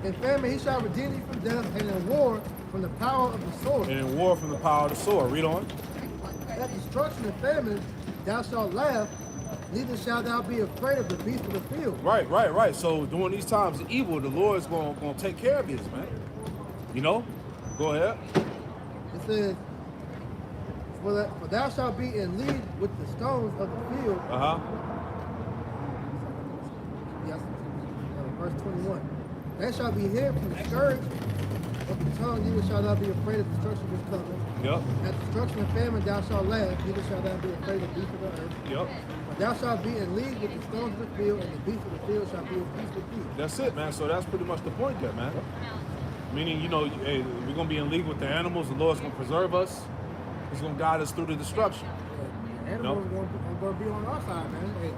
In famine he shall redeem thee from death, and in war from the power of the sword. And in war from the power of the sword. Read on. At destruction and famine thou shalt laugh, neither shalt thou be afraid of the beast of the field. Right. So during these times of evil, the Lord is going to take care of this, man. You know? Go ahead. It says, for thou shalt be in league with the stones of the field. Yes. Verse 21. They shall be hid from the scourge of the tongue, neither shalt thou be afraid of destruction which cometh. Yep. At destruction and famine thou shalt laugh, neither shalt thou be afraid of the beast of the earth. Yep. But thou shalt be in league with the stones of the field, and the beast of the field shall be at peace with thee. That's it, man. So that's pretty much the point there, man. Meaning, you know, hey, we're going to be in league with the animals. The Lord's going to preserve us. He's going to guide us through the destruction. Animals are going to be on our side, man. Hey,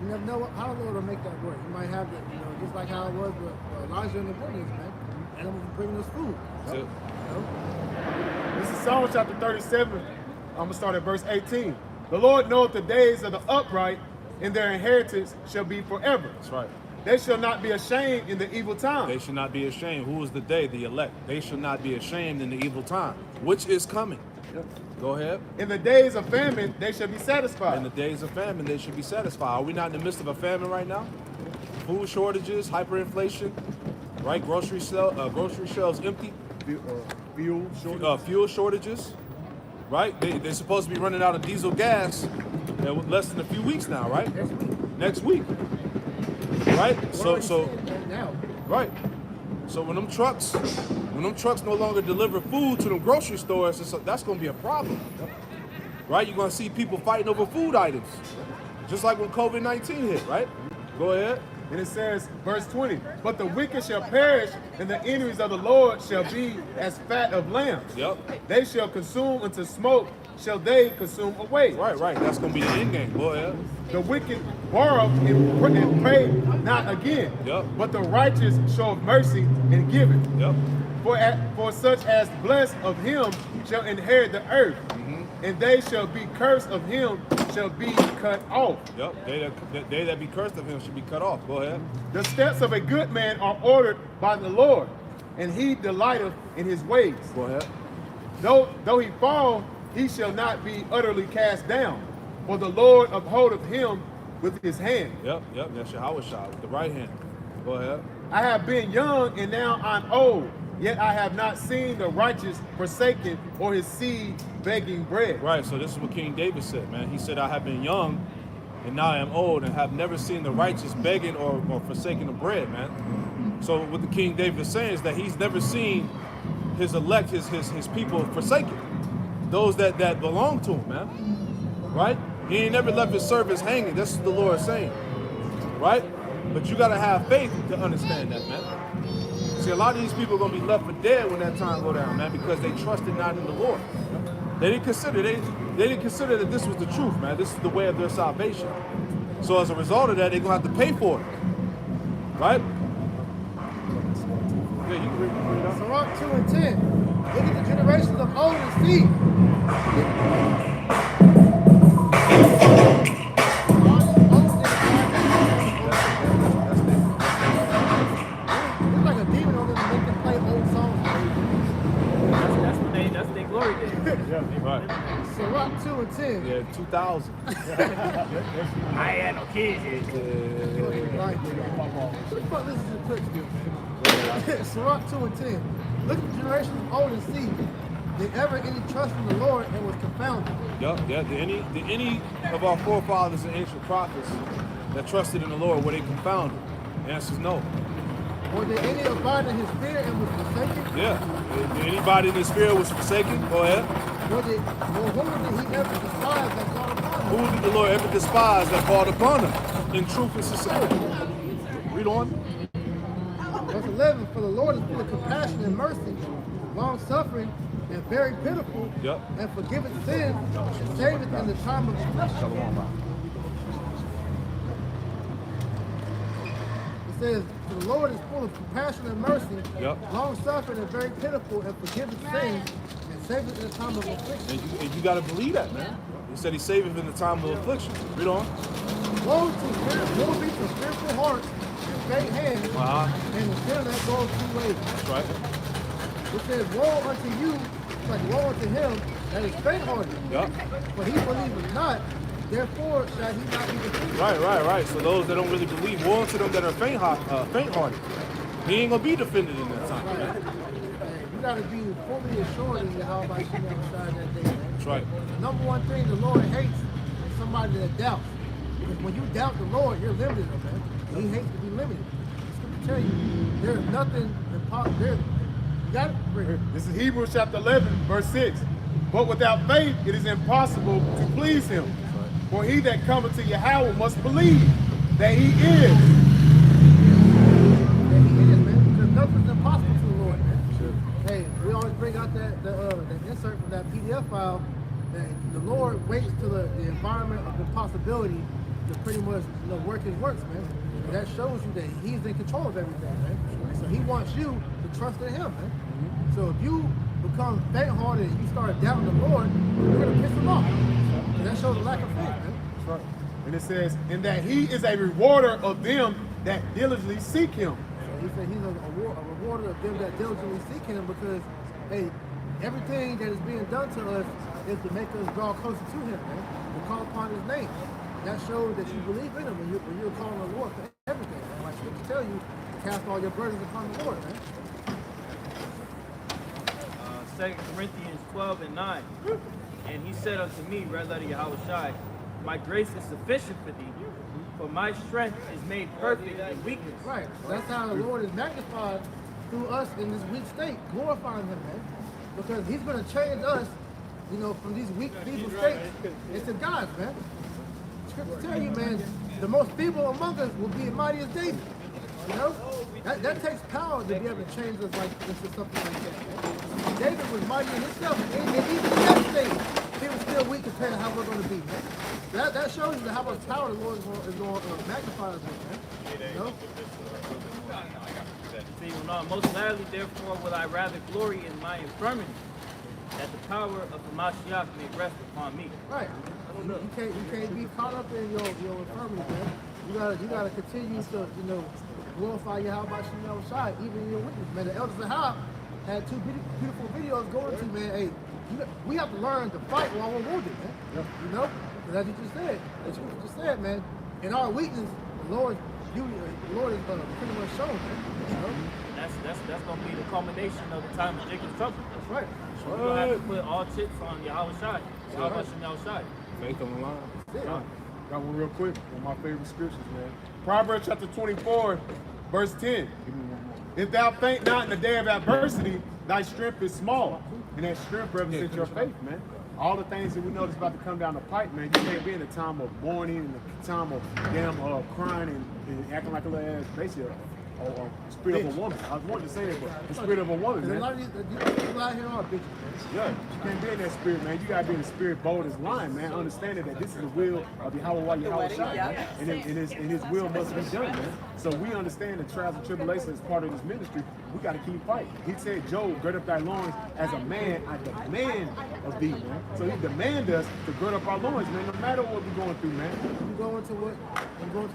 you never know how the Lord will make that work. You might have the, you know, just like how it was with Elijah in the wilderness, man. Animals are bringing us food. That's it. You know? This is Psalm chapter 37. I'm going to start at verse 18. The Lord knoweth the days of the upright, and their inheritance shall be forever. That's right. They shall not be ashamed in the evil time. They should not be ashamed. Who is the day? The elect. They should not be ashamed in the evil time, which is coming. Yep. Go ahead. In the days of famine, they shall be satisfied. In the days of famine, they should be satisfied. Are we not in the midst of a famine right now? Food shortages, hyperinflation, right? Grocery shelves empty. Fuel shortages, right? They're supposed to be running out of diesel gas in less than a few weeks now, right? Next week. Right? Right. So when them trucks no longer deliver food to them grocery stores, that's going to be a problem. Right? You're going to see people fighting over food items. Just like when COVID-19 hit, right? Go ahead. And it says, verse 20, but the wicked shall perish, and the enemies of the Lord shall be as fat of lambs. Yep. They shall consume unto smoke, shall they consume away. Right. That's going to be the end game. Go ahead. The wicked borrow and pray not again. Yep. But the righteous show mercy and give it. Yep. For such as bless of him shall inherit the earth, and they shall be cursed of him shall be cut off. Yep. They that be cursed of him should be cut off. Go ahead. The steps of a good man are ordered by the Lord, and he delighteth in his ways. Go ahead. Though he fall, he shall not be utterly cast down, for the Lord upholdeth him with his hand. Yep. That's Yahweh shot with the right hand. Go ahead. I have been young, and now I'm old, yet I have not seen the righteous forsaken or his seed begging bread. Right, so this is what King David said, man. He said, I have been young, and now I am old, and have never seen the righteous begging or forsaking the bread, man. So what the King David is saying is that he's never seen his elect, his people forsaken. Those that belong to him, man. Right? He ain't never left his servants hanging. That's what the Lord is saying. Right? But you got to have faith to understand that, man. See, a lot of these people are going to be left for dead when that time go down, man, because they trusted not in the Lord. They didn't consider that this was the truth, man. This is the way of their salvation. So as a result of that, they're going to have to pay for it. Right? Yeah, you can read it. Sirach 2 and 10. Look at the generations of old and see. It's like a demon on them to make them play old songs. That's their glory day. Right. Sirach 2 and 10. Yeah, 2000. I ain't had no kids yet. Fuck, this is a quick deal. Sirach 2 and 10. Look at the generations of old and see. Did ever any trust in the Lord and was confounded? Yup. Did any of our forefathers and ancient prophets that trusted in the Lord, were they confounded? The answer is no. Or did any abide in his fear and was forsaken? Yeah. Did anybody in his spirit was forsaken? Go ahead. Or whom did he ever despise that called upon him? Who did the Lord ever despise that called upon him in truth and sincerity? Read on. Verse 11, for the Lord is full of compassion and mercy, long-suffering, and very pitiful, Yep. and forgiveth sins, and saveth in the time of affliction. It says, for the Lord is full of compassion and mercy, Yep. long-suffering, and very pitiful, and forgiveth sins, and saveth in the time of affliction. And you got to believe that, man. He said he saveth in the time of affliction. Read on. Woe be to fearful hearts, and straight hand, and the sinner that goes two ways. That's right. It says, woe unto you, like woe unto him that is faint-hearted. Yep. For he believeth not, therefore shall he not be defeated. Right. So those that don't really believe, woe unto them that are faint-hearted. He ain't gonna be defended in that time. Right. Man. You gotta be fully assured in how about you outside that day, man. That's right. The number one thing the Lord hates is somebody that doubts. Because when you doubt the Lord, you're limited, man. He hates to be limited. Just to tell you, there's nothing impossible. You got it? This is Hebrews chapter 11, verse 6. But without faith, it is impossible to please him. For he that cometh to Yahweh must believe that he is. That he is, man. Because nothing's impossible to the Lord, man. Sure. Hey, we always bring out that insert from that PDF file. That the Lord waits till the environment of impossibility to pretty much work his works, man. And that shows you that he's in control of everything, man. So he wants you to trust in him, man. So if you become faint-hearted and you start doubting the Lord, you're going to piss him off. And that shows a lack of faith, man. That's right. And it says, and that he is a rewarder of them that diligently seek him. So he said he's a rewarder of them that diligently seek him because, hey, everything that is being done to us is to make us draw closer to him, man. To call upon his name. That shows that you believe in him when you're calling the Lord for everything. Man. Like scripture tell you, cast all your burdens upon the Lord, man. 2 Corinthians 12 and 9. And he said unto me, red letter Yahweh Shai, my grace is sufficient for thee, for my strength is made perfect in weakness. Right. That's how the Lord is magnified through us in this weak state, glorifying him, man. Because he's going to change us, from these weak, feeble states into gods, man. Scripture tell you, man, the most feeble among us will be as mighty as David. That takes power to be able to change us like into something like that. David was mighty in himself, and even in that state, he was still weak compared to how we're going to be, man. That shows you how much power the Lord is going to magnify us with, man. See, most gladly, therefore, will I rather glory in my infirmity, that the power of the Mashiach may rest upon me. Right. You can't be caught up in your infirmity, man. You gotta continue to glorify Yahweh Shem Shai, even in your weakness, man. The elders of Hab had two beautiful videos going to, man. Hey, we have to learn to fight while we're wounded, man. Yep. Because as you just said, man, in our weakness, the Lord's beauty, the Lord is pretty much shown, man. That's gonna be the culmination of the time of Jacob's trouble. That's right. So we're gonna have to put all chips on Yahweh Shai. Yahweh Shai. Faith on the line. Got one real quick, one of my favorite scriptures, man. Proverbs chapter 24, verse 10. If thou faint not in the day of adversity, thy strength is small. And that strength represents your faith, man. All the things that we know that's about to come down the pipe, man, you can't be in a time of mourning and a time of damn crying and acting like a little ass, basically, or spirit of a woman. I was wanting to say that, but the spirit of a woman, man. A lot of these people out here are bitches, man. Yeah, you can't be in that spirit, man. You gotta be in the spirit bold as lion, man. Understanding that this is the will of Yahweh Shai, man. And his will must be done, man. So we understand that trials and tribulations is part of this ministry. We gotta keep fighting. He said, Job, gird up thy loins as a man, I demand of thee, man. So he demands us to gird up our loins, man, no matter what we're going through, man. You go into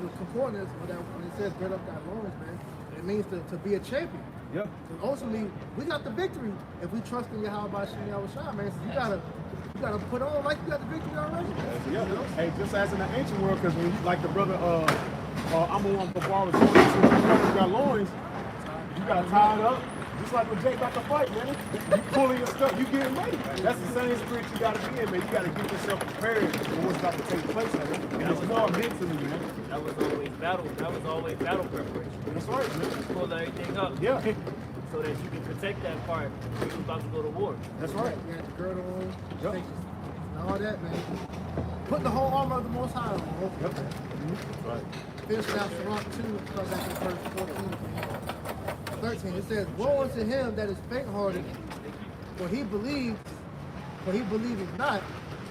the concordance when it says gird up thy loins, man. It means to be a champion. Yep. And ultimately, we got the victory if we trust in Yahweh Shem Shai, man. So you gotta put on like you got the victory already. Yeah. Hey, just as in the ancient world, because when like the brother I'm on before I was going to got loins, you gotta tie it up. Just like when Jake got to fight, man. You pulling your stuff, you getting ready. That's the same spirit you gotta be in, man. You gotta get yourself prepared for what's about to take place, man. And it's more mentally, man. That was always battle preparation. That's right, man. Pull everything up. Yeah. So that you can protect that part when you're about to go to war. That's right. You got the girdle on, Yep. and all that, man. Put the whole armor of the Most High on. Yep. Right. Finish out Sirach 2, start back in verse 14. 13, it says, woe unto him that is faint-hearted, for he believeth not,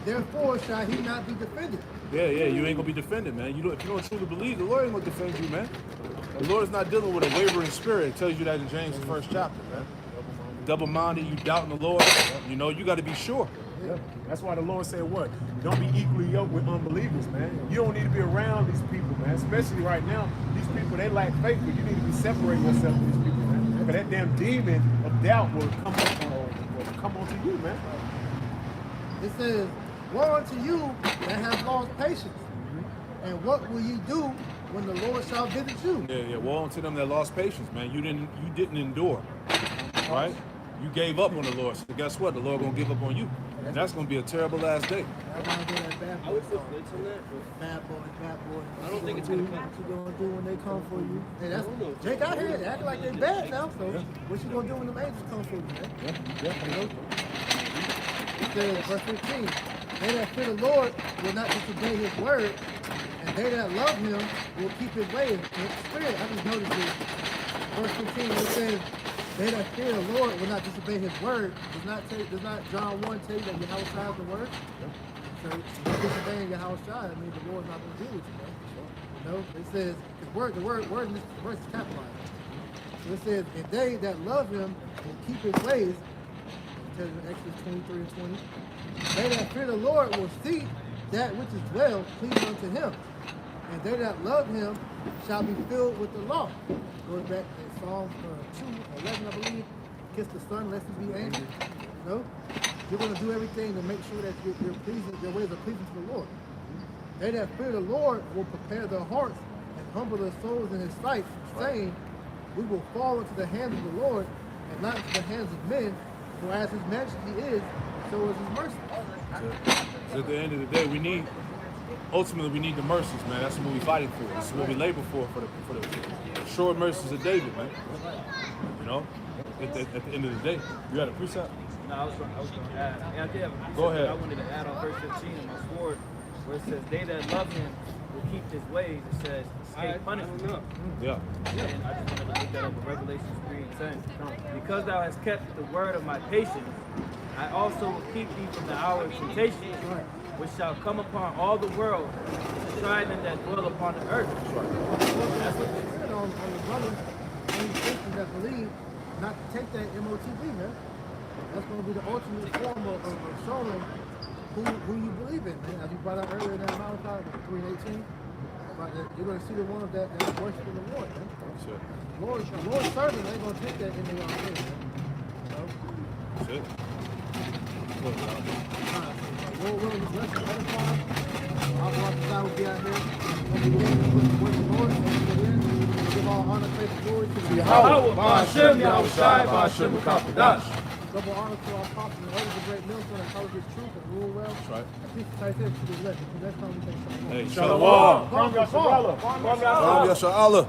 therefore shall he not be defended. Yeah, you ain't gonna be defended, man. If you don't truly believe, the Lord ain't gonna defend you, man. The Lord is not dealing with a wavering spirit. It tells you that in James, the 1st chapter, man. Double-minded, you doubting the Lord. You got to be sure. Yeah. That's why the Lord said what? Don't be equally yoked with unbelievers, man. You don't need to be around these people, man. Especially right now, these people, they lack faith, but you need to be separating yourself from these people, man. Because that damn demon of doubt will come onto you, man. It says, woe unto you that have lost patience. And what will you do when the Lord shall visit you? Yeah. Woe unto them that lost patience, man. You didn't endure, right? You gave up on the Lord. So guess what? The Lord gonna give up on you, and that's gonna be a terrible last day. I would put weights on that. Bad boy. I don't think it's gonna come. What you gonna do when they come for you? Hey, that's Jake out here. They act like they bad now. So what you gonna do when the angels come for you, man? You know? It says, verse 15. They that fear the Lord will not disobey His word, and they that love Him will keep His ways. In spirit, I just noticed this. Verse 15. It says, they that fear the Lord will not disobey His word. Does not John 1 tell you that your house is the word? So if you're disobeying your house child, I mean the Lord's not going to deal with you, man. You know, it says the word in this verse is capitalized. So it says, if they that love Him will keep His ways, it tells you in Exodus 23 and 20, they that fear the Lord will see that which is well pleasing unto Him, and they that love Him shall be filled with the law. Goes back to Psalms 2:11, I believe. Kiss the Son, lest He be angry. You know, you're going to do everything to make sure that you're pleasing, your ways are pleasing to the Lord. They that fear the Lord will prepare their hearts and humble their souls in His sight, saying, we will fall into the hands of the Lord and not into the hands of men, for as His majesty is, so is His mercy. So at the end of the day, ultimately we need the mercies, man. That's what we're fighting for. That's what we labor for the short mercies of David, man. You know, at the end of the day, you got a precept? No, I was going to add. I did have a precept. Go ahead. I wanted to add on verse 15 in my sword, where it says, they that love Him will keep His ways. It says, escape punishment. Yeah. And I just wanted to look that up in Revelation 3:10. Because thou hast kept the word of my patience, I also will keep thee from the hour of temptation, which shall come upon all the world to try them that dwell upon the earth. That's what they said on the brothers and Christians that believe not to take that MOTB, man. That's going to be the ultimate form of showing who you believe in, man. As you brought out earlier in that Malachi 3:18, you're going to see the ones that worshiping the Lord, man. Sure. The Lord's servant ain't going to take that in their own hands, man. You know? That's it. Lord willing, this lesson edified. Our God will be out here. We'll begin with the word of the Lord. And give all honor, praise, and glory to the Yahweh, Ba'ashem, Yahushai, Ba'ashem, Ukapadash. double honor to our apostles and elders of great millstone that tell us this truth and rule well. That's right. And peace to the to the left. Until next time we take some more. Hey, Shalom. Kwam Yasharallah. Kwam Yasharallah.